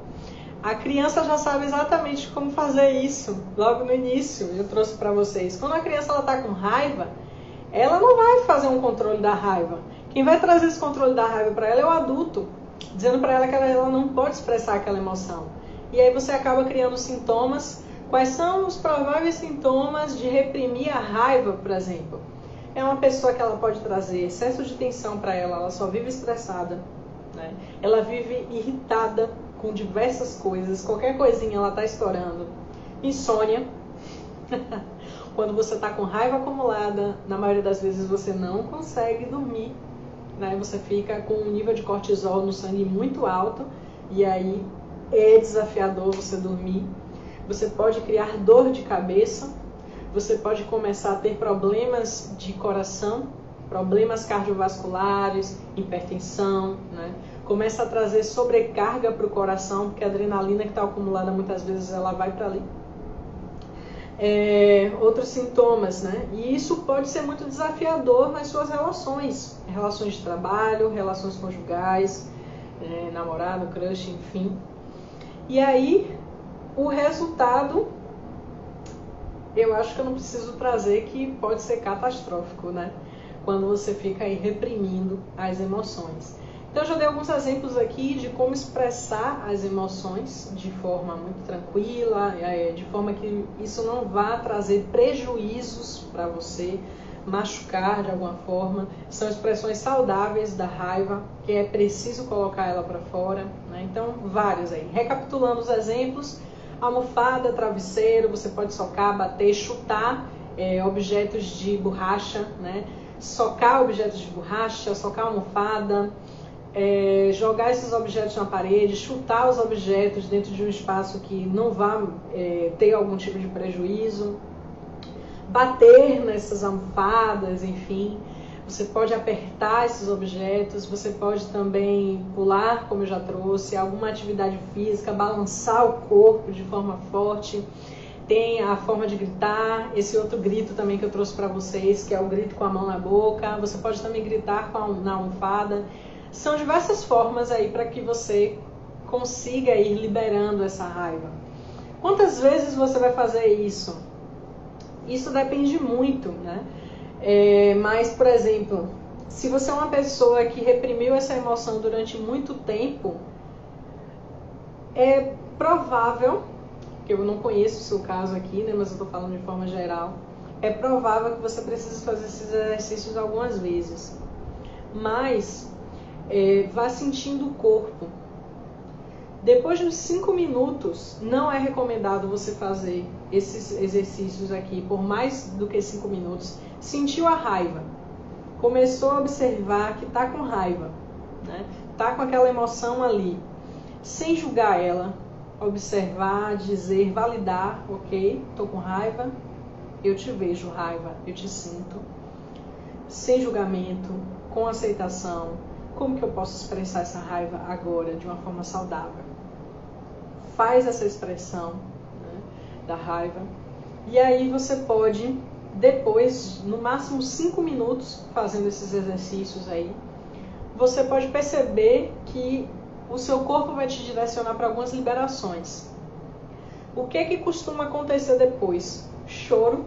A criança já sabe exatamente como fazer isso. Logo no início eu trouxe para vocês. Quando a criança está com raiva, ela não vai fazer um controle da raiva. Quem vai trazer esse controle da raiva para ela é o adulto, dizendo para ela que ela não pode expressar aquela emoção. E aí você acaba criando sintomas. Quais são os prováveis sintomas de reprimir a raiva, por exemplo? É uma pessoa que ela pode trazer excesso de tensão para ela só vive estressada, né? Ela vive irritada com diversas coisas, qualquer coisinha ela está estourando. Insônia. Quando você está com raiva acumulada, na maioria das vezes você não consegue dormir, né? Você fica com um nível de cortisol no sangue muito alto e aí é desafiador você dormir. Você pode criar dor de cabeça, você pode começar a ter problemas de coração, problemas cardiovasculares, hipertensão, né? Começa a trazer sobrecarga para o coração, porque a adrenalina que está acumulada muitas vezes ela vai para ali. Outros sintomas, né? E isso pode ser muito desafiador nas suas relações de trabalho, relações conjugais, namorado, crush, enfim. E aí, o resultado, eu acho que eu não preciso trazer, que pode ser catastrófico, né? Quando você fica aí reprimindo as emoções. Então, eu já dei alguns exemplos aqui de como expressar as emoções de forma muito tranquila, de forma que isso não vá trazer prejuízos para você, machucar de alguma forma. São expressões saudáveis da raiva, que é preciso colocar ela para fora, né? Então, vários aí. Recapitulando os exemplos: almofada, travesseiro, você pode socar, bater, chutar objetos de borracha, né? Socar objetos de borracha, socar almofada, jogar esses objetos na parede, chutar os objetos dentro de um espaço que não vá ter algum tipo de prejuízo, bater nessas almofadas, enfim. Você pode apertar esses objetos, você pode também pular, como eu já trouxe, alguma atividade física, balançar o corpo de forma forte. Tem a forma de gritar, esse outro grito também que eu trouxe para vocês, que é o grito com a mão na boca. Você pode também gritar na almofada. São diversas formas aí para que você consiga ir liberando essa raiva. Quantas vezes você vai fazer isso? Isso depende muito, né? Mas, por exemplo, se você é uma pessoa que reprimiu essa emoção durante muito tempo, é provável, que eu não conheço o seu caso aqui, né, mas eu estou falando de forma geral, é provável que você precise fazer esses exercícios algumas vezes. Mas vá sentindo o corpo. Depois de uns 5 minutos, não é recomendado você fazer esses exercícios aqui por mais do que 5 minutos. Sentiu a raiva, começou a observar que está com raiva, né? Está com aquela emoção ali, sem julgar ela, observar, dizer, validar: ok, estou com raiva, eu te vejo raiva, eu te sinto, sem julgamento, com aceitação. Como que eu posso expressar essa raiva agora de uma forma saudável? Faz essa expressão, né, da raiva. E aí você pode, depois, no máximo 5 minutos, fazendo esses exercícios aí, você pode perceber que o seu corpo vai te direcionar para algumas liberações. O que costuma acontecer depois? Choro.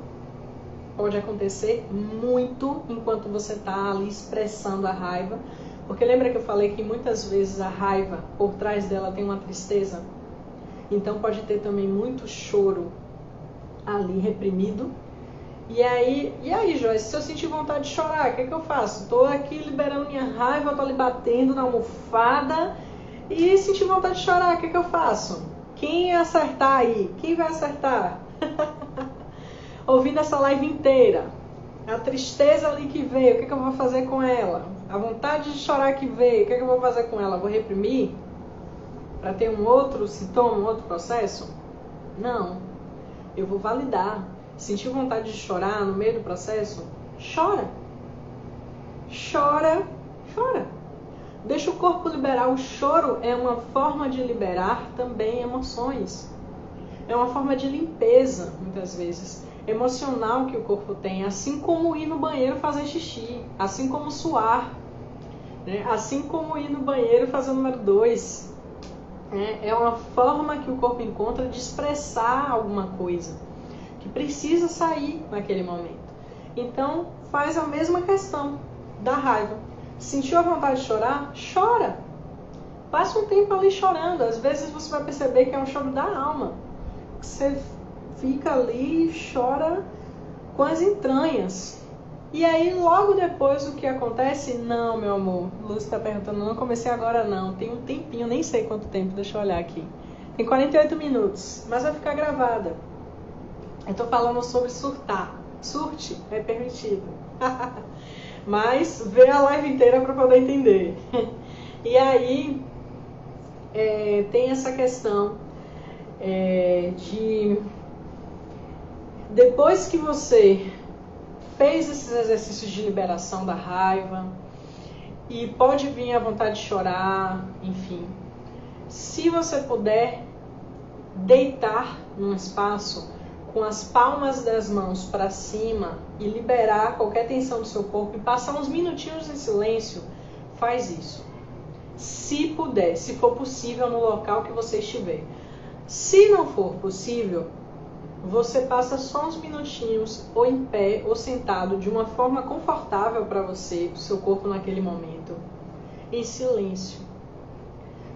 Pode acontecer muito enquanto você está ali expressando a raiva. Porque lembra que eu falei que muitas vezes a raiva, por trás dela, tem uma tristeza? Então pode ter também muito choro ali reprimido. E aí, Joyce, se eu sentir vontade de chorar, o que eu faço? Estou aqui liberando minha raiva, estou ali batendo na almofada e senti vontade de chorar, o que eu faço? Quem acertar aí? Quem vai acertar? Ouvindo essa live inteira, a tristeza ali que veio, o que eu vou fazer com ela? A vontade de chorar que veio, o que eu vou fazer com ela? Vou reprimir? Para ter um outro sintoma, um outro processo? Não. Eu vou validar. Sentiu vontade de chorar no meio do processo? Chora. Chora. Chora. Deixa o corpo liberar. O choro é uma forma de liberar também emoções. É uma forma de limpeza, muitas vezes, emocional que o corpo tem. Assim como ir no banheiro fazer xixi. Assim como suar. Né? Assim como ir no banheiro fazer o número 2. É uma forma que o corpo encontra de expressar alguma coisa que precisa sair naquele momento. Então, faz a mesma questão da raiva. Sentiu a vontade de chorar? Chora. Passa um tempo ali chorando. Às vezes você vai perceber que é um choro da alma. Você fica ali e chora com as entranhas. E aí, logo depois, o que acontece? Não, meu amor. Lúcia está perguntando, não comecei agora não. Tem um tempinho, nem sei quanto tempo, deixa eu olhar aqui. Tem 48 minutos, mas vai ficar gravada. Eu estou falando sobre surtar. Surte é permitido. Mas vê a live inteira para poder entender. E aí, tem essa questão de... Depois que você fez esses exercícios de liberação da raiva, e pode vir a vontade de chorar, enfim. Se você puder deitar num espaço com as palmas das mãos para cima e liberar qualquer tensão do seu corpo e passar uns minutinhos em silêncio, faz isso. Se puder, se for possível no local que você estiver. Se não for possível, você passa só uns minutinhos, ou em pé, ou sentado, de uma forma confortável para você, o seu corpo naquele momento, em silêncio.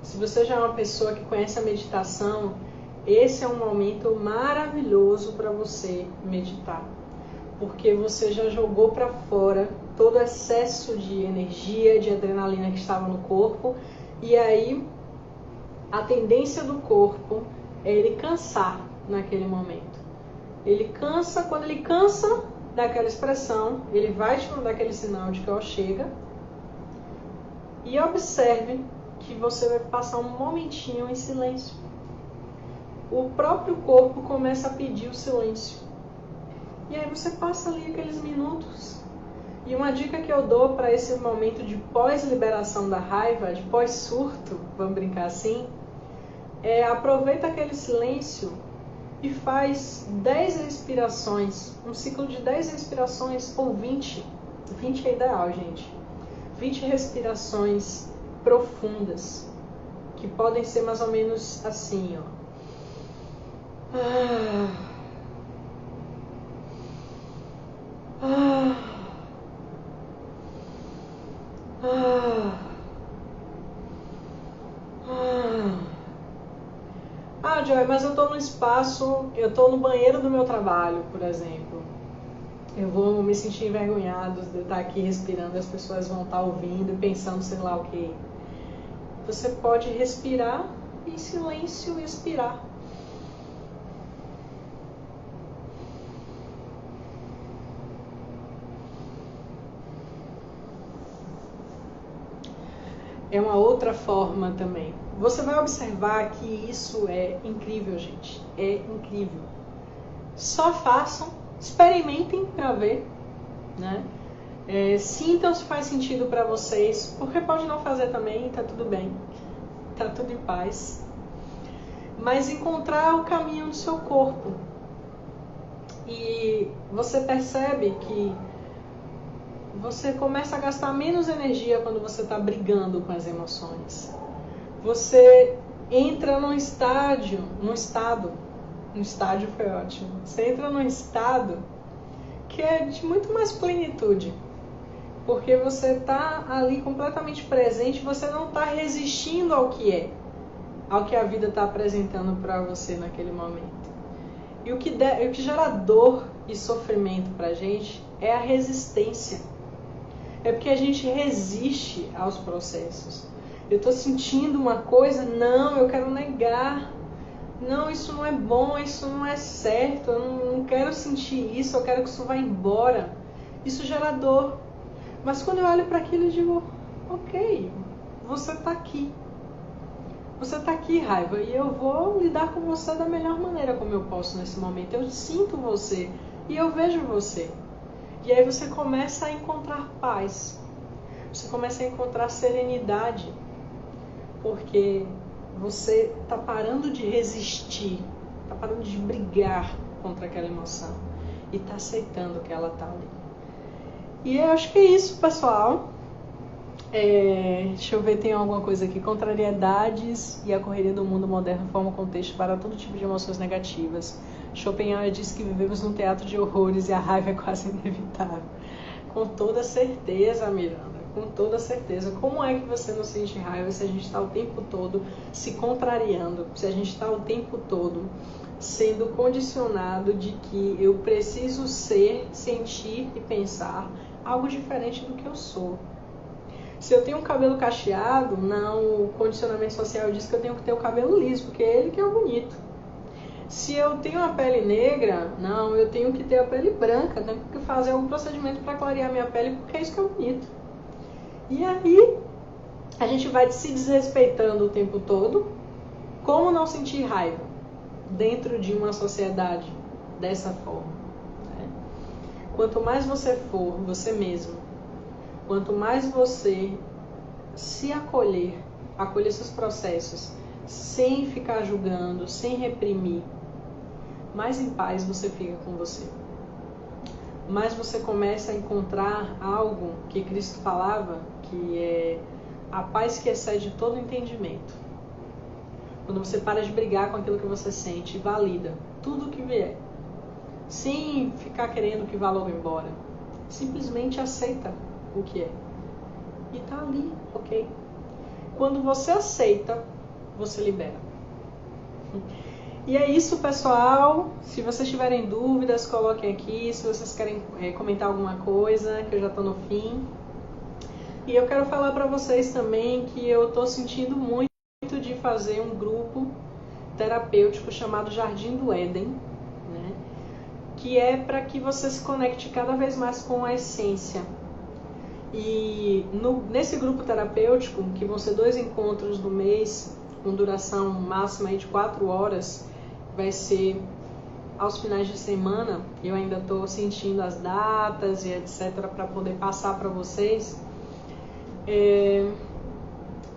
Se você já é uma pessoa que conhece a meditação, esse é um momento maravilhoso para você meditar. porque você já jogou para fora todo o excesso de energia, de adrenalina que estava no corpo, e aí a tendência do corpo é ele cansar naquele momento. Ele cansa, quando ele cansa daquela expressão, ele vai te mandar aquele sinal de que ó, chega. E observe que você vai passar um momentinho em silêncio. O próprio corpo começa a pedir o silêncio. E aí você passa ali aqueles minutos. E uma dica que eu dou para esse momento de pós-liberação da raiva, de pós-surto, vamos brincar assim, é aproveita aquele silêncio e faz 10 respirações, um ciclo de 10 respirações ou 20. 20 é ideal, gente. 20 respirações profundas, que podem ser mais ou menos assim, ó. Joy, mas eu estou no espaço, eu estou no banheiro do meu trabalho, por exemplo. Eu vou me sentir envergonhado de estar aqui respirando, as pessoas vão estar ouvindo e pensando sei lá o que. Você pode respirar em silêncio e expirar. É uma outra forma também. Você vai observar que isso é incrível, gente. É incrível. Só façam, experimentem para ver, né? Sintam se faz sentido para vocês, porque pode não fazer também, tá tudo bem. Tá tudo em paz. Mas encontrar o caminho do seu corpo. E você percebe que você começa a gastar menos energia quando você está brigando com as emoções. Você entra num estádio foi ótimo. Você entra num estado que é de muito mais plenitude. Porque você está ali completamente presente, você não está resistindo ao que a vida está apresentando para você naquele momento. E o que gera dor e sofrimento para a gente é a resistência. É porque a gente resiste aos processos. Eu estou sentindo uma coisa, não, eu quero negar. Não, isso não é bom, isso não é certo, eu não quero sentir isso, eu quero que isso vá embora. Isso gera dor. Mas quando eu olho para aquilo eu digo, ok, você está aqui. Você está aqui, raiva, e eu vou lidar com você da melhor maneira como eu posso nesse momento. Eu sinto você e eu vejo você. E aí você começa a encontrar paz. Você começa a encontrar serenidade. Porque você está parando de resistir, está parando de brigar contra aquela emoção e está aceitando que ela está ali. E eu acho que é isso, pessoal. Deixa eu ver, tem alguma coisa aqui. Contrariedades e a correria do mundo moderno formam contexto para todo tipo de emoções negativas. Schopenhauer diz que vivemos num teatro de horrores e a raiva é quase inevitável. Com toda certeza, Miranda. Com toda certeza. Como é que você não sente raiva se a gente está o tempo todo se contrariando, se a gente está o tempo todo sendo condicionado de que eu preciso ser, sentir e pensar algo diferente do que eu sou. Se eu tenho um cabelo cacheado, não, o condicionamento social diz que eu tenho que ter o cabelo liso, porque é ele que é o bonito. Se eu tenho a pele negra, não, eu tenho que ter a pele branca, tenho que fazer algum procedimento para clarear minha pele, porque é isso que é bonito. E aí, a gente vai se desrespeitando o tempo todo. Como não sentir raiva dentro de uma sociedade dessa forma? Né? Quanto mais você for você mesmo, quanto mais você se acolher seus processos, sem ficar julgando, sem reprimir, mais em paz você fica com você. Mais você começa a encontrar algo que Cristo falava, que é a paz que excede todo entendimento. Quando você para de brigar com aquilo que você sente e valida tudo que vier, sem ficar querendo que vá logo embora, simplesmente aceita o que é. E tá ali, ok? Quando você aceita, você libera. E é isso, pessoal. Se vocês tiverem dúvidas, coloquem aqui. Se vocês querem comentar alguma coisa, que eu já estou no fim. E eu quero falar para vocês também que eu estou sentindo muito de fazer um grupo terapêutico chamado Jardim do Éden, né? Que é para que você se conecte cada vez mais com a essência. E nesse grupo terapêutico, que vão ser 2 encontros do mês, com duração máxima de 4 horas, vai ser aos finais de semana. Eu ainda estou sentindo as datas e etc. para poder passar para vocês.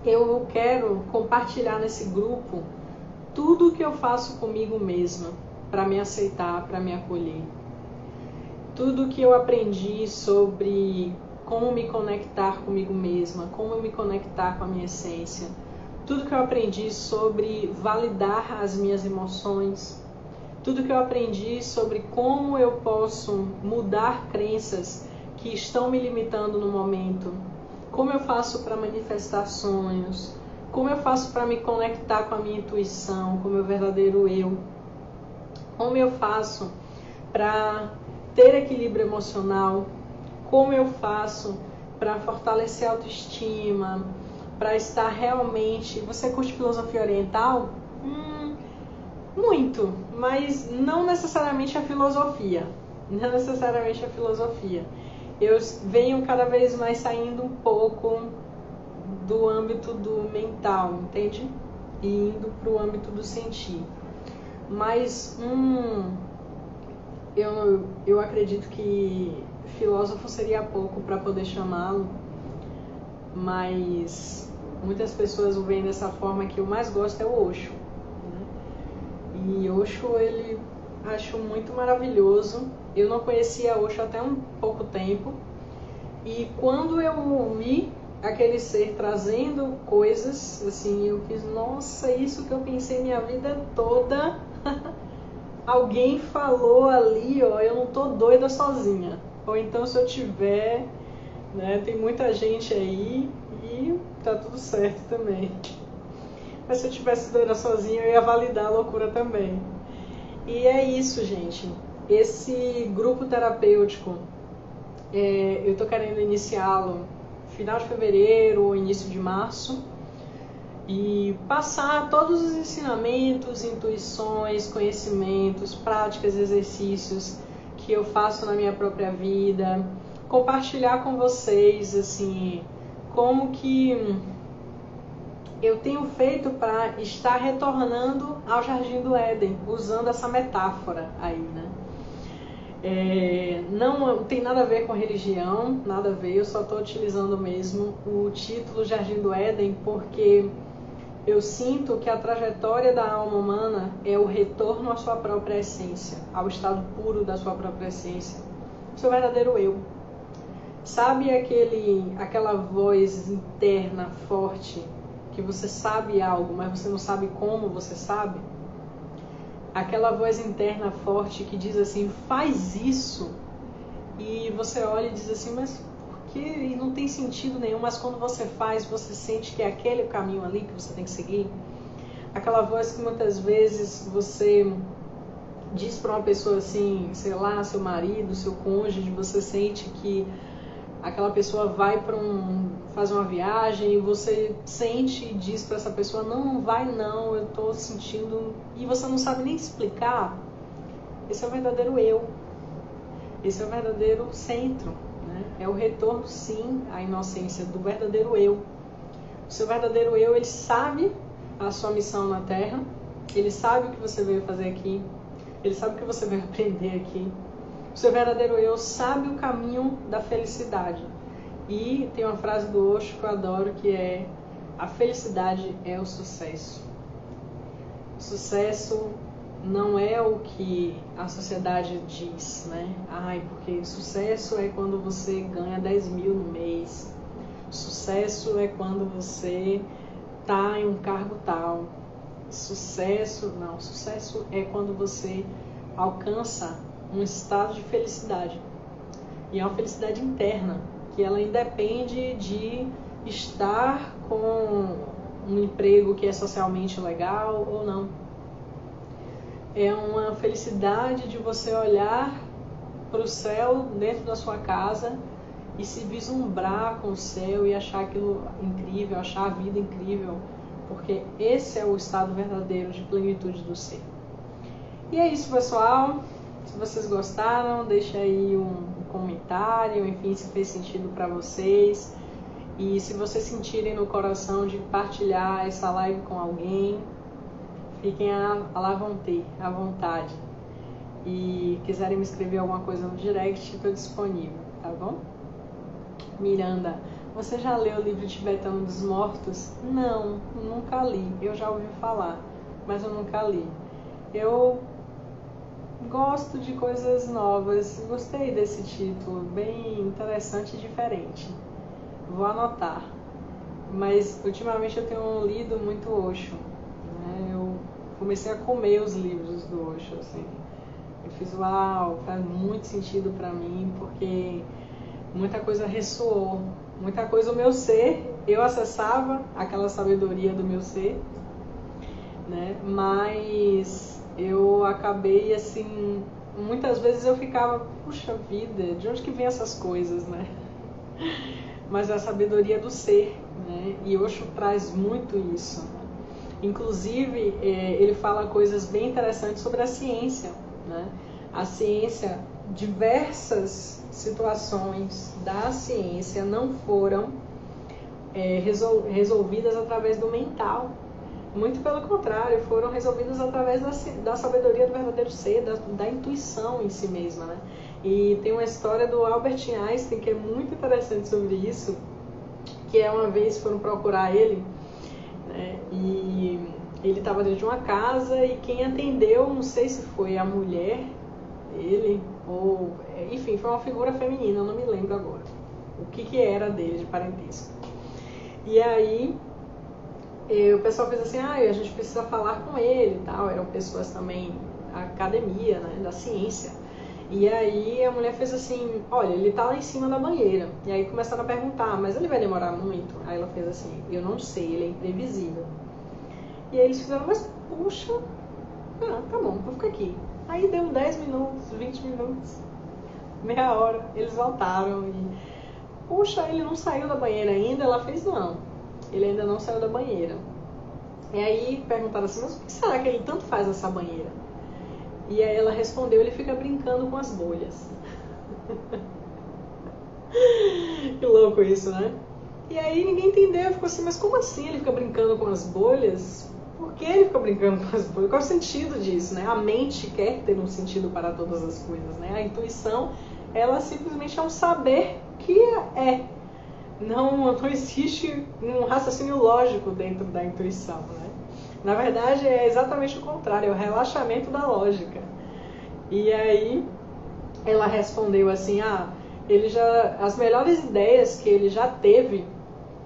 Eu quero compartilhar nesse grupo tudo que eu faço comigo mesma para me aceitar, para me acolher. Tudo que eu aprendi sobre como me conectar comigo mesma, como me conectar com a minha essência. Tudo que eu aprendi sobre validar as minhas emoções. Tudo que eu aprendi sobre como eu posso mudar crenças que estão me limitando no momento. Como eu faço para manifestar sonhos. Como eu faço para me conectar com a minha intuição, com o meu verdadeiro eu. Como eu faço para ter equilíbrio emocional. Como eu faço para fortalecer a autoestima, para estar realmente... Você curte filosofia oriental? Muito, mas não necessariamente a filosofia. Não necessariamente a filosofia. Eu venho cada vez mais saindo um pouco do âmbito do mental, entende? E indo para o âmbito do sentir. Mas eu acredito que filósofo seria pouco para poder chamá-lo, mas muitas pessoas o veem dessa forma. Que eu mais gosto é o Osho, né? E Osho, ele acho muito maravilhoso. Eu não conhecia Osho até um pouco tempo, e quando eu ouvi aquele ser trazendo coisas assim, eu fiz, nossa, isso que eu pensei minha vida toda, alguém falou ali, ó, eu não tô doida sozinha. Ou então, se eu tiver, né, tem muita gente aí e tá tudo certo também. Mas se eu tivesse doida sozinha, eu ia validar a loucura também. E é isso, gente. Esse grupo terapêutico, eu tô querendo iniciá-lo final de fevereiro ou início de março, e passar todos os ensinamentos, intuições, conhecimentos, práticas, exercícios que eu faço na minha própria vida, compartilhar com vocês assim como que eu tenho feito para estar retornando ao Jardim do Éden, usando essa metáfora aí, né? Não tem nada a ver com religião, nada a ver, eu só estou utilizando mesmo o título Jardim do Éden porque eu sinto que a trajetória da alma humana é o retorno à sua própria essência, ao estado puro da sua própria essência, seu verdadeiro eu. Sabe aquela voz interna forte, que você sabe algo, mas você não sabe como você sabe? Aquela voz interna forte que diz assim, faz isso, e você olha e diz assim, mas por que? E não tem sentido nenhum, mas quando você faz, você sente que é aquele o caminho ali que você tem que seguir. Aquela voz que muitas vezes você diz para uma pessoa assim, sei lá, seu marido, seu cônjuge, você sente que aquela pessoa vai para fazer uma viagem e você sente e diz para essa pessoa, não vai não, eu estou sentindo, e você não sabe nem explicar. Esse é o verdadeiro eu, esse é o verdadeiro centro, né? É o retorno sim à inocência do verdadeiro eu. O seu verdadeiro eu, ele sabe a sua missão na Terra, ele sabe o que você veio fazer aqui, ele sabe o que você veio aprender aqui. O seu verdadeiro eu sabe o caminho da felicidade. E tem uma frase do Osho que eu adoro, que é: a felicidade é o sucesso. O sucesso não é o que a sociedade diz, né? Porque sucesso é quando você ganha 10 mil no mês. Sucesso é quando você está em um cargo tal. Sucesso é quando você alcança um estado de felicidade. E é uma felicidade interna, que ela independe de estar com um emprego que é socialmente legal ou não. é uma felicidade de você olhar para o céu dentro da sua casa e se vislumbrar com o céu e achar aquilo incrível, achar a vida incrível, porque esse é o estado verdadeiro de plenitude do ser. E é isso, pessoal. Se vocês gostaram, deixa aí um comentário, enfim, se fez sentido para vocês. E se vocês sentirem no coração de partilhar essa live com alguém, fiquem à vontade. E quiserem me escrever alguma coisa no direct, estou disponível, tá bom? Miranda, você já leu o livro Tibetano dos Mortos? Não, nunca li. Eu já ouvi falar, mas eu nunca li. Eu gosto de coisas novas, gostei desse título, bem interessante e diferente. Vou anotar. Mas ultimamente eu tenho lido muito Osho, né? Eu comecei a comer os livros do Osho, assim. Eu fiz, uau, faz muito sentido pra mim, porque muita coisa ressoou, muita coisa o meu ser, eu acessava aquela sabedoria do meu ser, né? Mas eu acabei assim, muitas vezes eu ficava, puxa vida, de onde que vem essas coisas, né? Mas a sabedoria do ser, né? E Osho traz muito isso. Inclusive, ele fala coisas bem interessantes sobre a ciência, né? A ciência, diversas situações da ciência não foram resolvidas através do mental. Muito pelo contrário, foram resolvidas através da sabedoria do verdadeiro ser, da intuição em si mesma, né? E tem uma história do Albert Einstein que é muito interessante sobre isso, que é uma vez foram procurar ele, né? E ele estava dentro de uma casa e quem atendeu, não sei se foi a mulher dele, ou enfim, foi uma figura feminina, eu não me lembro agora o que era dele de parentesco. E aí o pessoal fez assim, a gente precisa falar com ele e tal, eram pessoas também da academia, né, da ciência. E aí a mulher fez assim, olha, ele tá lá em cima da banheira. E aí começaram a perguntar, mas ele vai demorar muito? Aí ela fez assim, eu não sei, ele é imprevisível. E aí eles fizeram, mas puxa, tá bom, vou ficar aqui. Aí deu 10 minutos, 20 minutos, meia hora, eles voltaram e, puxa, ele não saiu da banheira ainda? Ela fez, não, ele ainda não saiu da banheira. E aí perguntaram assim, mas o que será que ele tanto faz nessa banheira? E aí ela respondeu, ele fica brincando com as bolhas. Que louco isso, né? E aí ninguém entendeu, ficou assim, mas como assim ele fica brincando com as bolhas? Por que ele fica brincando com as bolhas? Qual é o sentido disso, né? A mente quer ter um sentido para todas as coisas, né? A intuição, ela simplesmente é um saber que é. Não existe um raciocínio lógico dentro da intuição, né? Na verdade, é exatamente o contrário, é o relaxamento da lógica. E aí, ela respondeu assim, as melhores ideias que ele já teve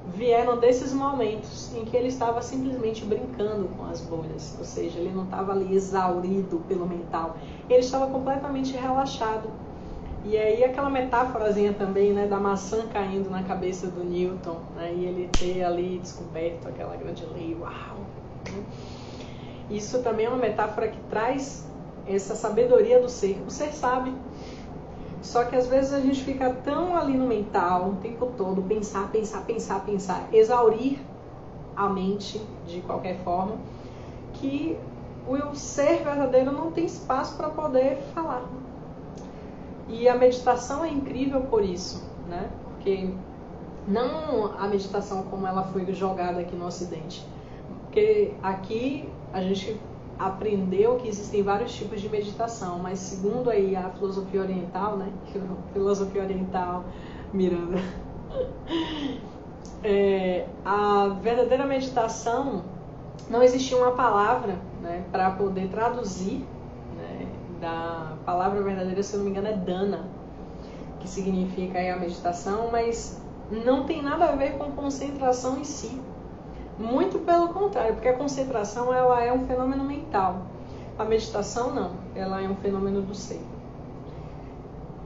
vieram desses momentos em que ele estava simplesmente brincando com as bolhas, ou seja, ele não estava ali exaurido pelo mental, ele estava completamente relaxado. E aí aquela metáforazinha também, né, da maçã caindo na cabeça do Newton, né, e ele ter ali descoberto aquela grande lei, uau! Isso também é uma metáfora que traz essa sabedoria do ser. O ser sabe, só que às vezes a gente fica tão ali no mental, o tempo todo, pensar, exaurir a mente de qualquer forma, que o ser verdadeiro não tem espaço para poder falar. E a meditação é incrível por isso, né? Porque não a meditação como ela foi jogada aqui no Ocidente. Porque aqui a gente aprendeu que existem vários tipos de meditação, mas segundo aí a filosofia oriental, né? Filosofia oriental, Miranda, a verdadeira meditação, não existia uma palavra, né, para poder traduzir, né, da palavra verdadeira, se eu não me engano, é dana, que significa aí a meditação, mas não tem nada a ver com concentração em si. Muito pelo contrário, porque a concentração ela é um fenômeno mental. A meditação não, ela é um fenômeno do ser.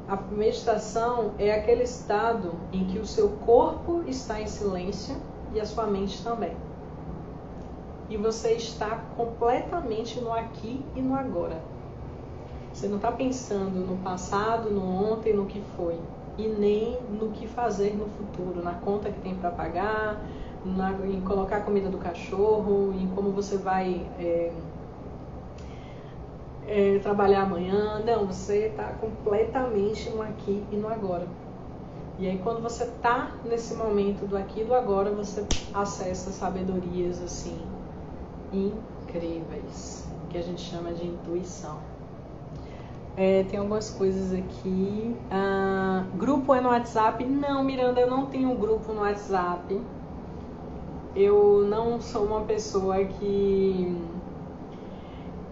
A meditação é aquele estado em que o seu corpo está em silêncio e a sua mente também. e você está completamente no aqui e no agora. Você não está pensando no passado, no ontem, no que foi, e nem no que fazer no futuro, na conta que tem para pagar, em colocar a comida do cachorro, em como você vai trabalhar amanhã. Não, você está completamente no aqui e no agora. E aí quando você está nesse momento do aqui e do agora, você acessa sabedorias assim incríveis, que a gente chama de intuição. Tem algumas coisas aqui. Grupo é no WhatsApp? Não, Miranda, eu não tenho grupo no WhatsApp. Eu não sou uma pessoa que...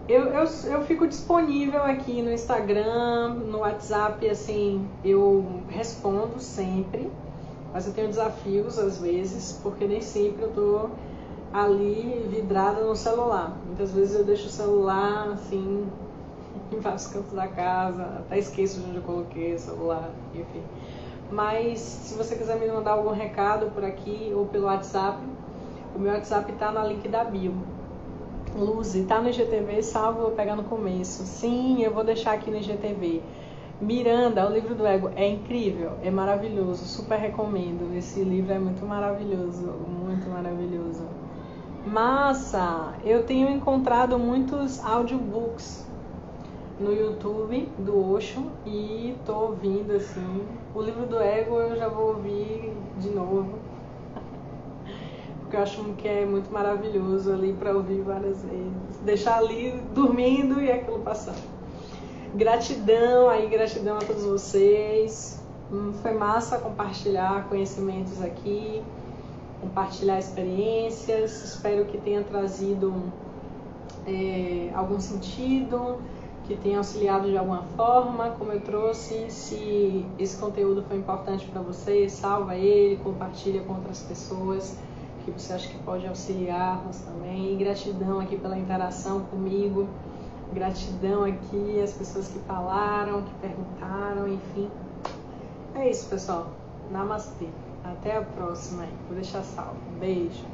Eu fico disponível aqui no Instagram, no WhatsApp, assim, eu respondo sempre, mas eu tenho desafios às vezes, porque nem sempre eu tô ali vidrada no celular. Muitas vezes eu deixo o celular, assim, em vários cantos da casa, até esqueço de onde eu coloquei o celular, enfim. Mas se você quiser me mandar algum recado por aqui ou pelo WhatsApp, o meu WhatsApp tá na link da bio. Luzi, tá no IGTV, salvo, vou pegar no começo. Sim, eu vou deixar aqui no IGTV. Miranda, o livro do ego é incrível, é maravilhoso, super recomendo. Esse livro é muito maravilhoso, muito maravilhoso. Massa! Eu tenho encontrado muitos audiobooks no YouTube do Osho e tô ouvindo assim. O livro do ego eu já vou ouvir de novo, porque eu acho que é muito maravilhoso ali para ouvir várias vezes, deixar ali dormindo e aquilo passando. Gratidão a todos vocês. Foi massa compartilhar conhecimentos aqui, compartilhar experiências. Espero que tenha trazido algum sentido, que tenha auxiliado de alguma forma, como eu trouxe. Se esse conteúdo foi importante para você, salva ele, compartilha com outras pessoas que você acha que pode auxiliá-las também. E gratidão aqui pela interação comigo, gratidão aqui às pessoas que falaram, que perguntaram, enfim. É isso, pessoal. Namastê. Até a próxima. Vou deixar salvo. Beijo.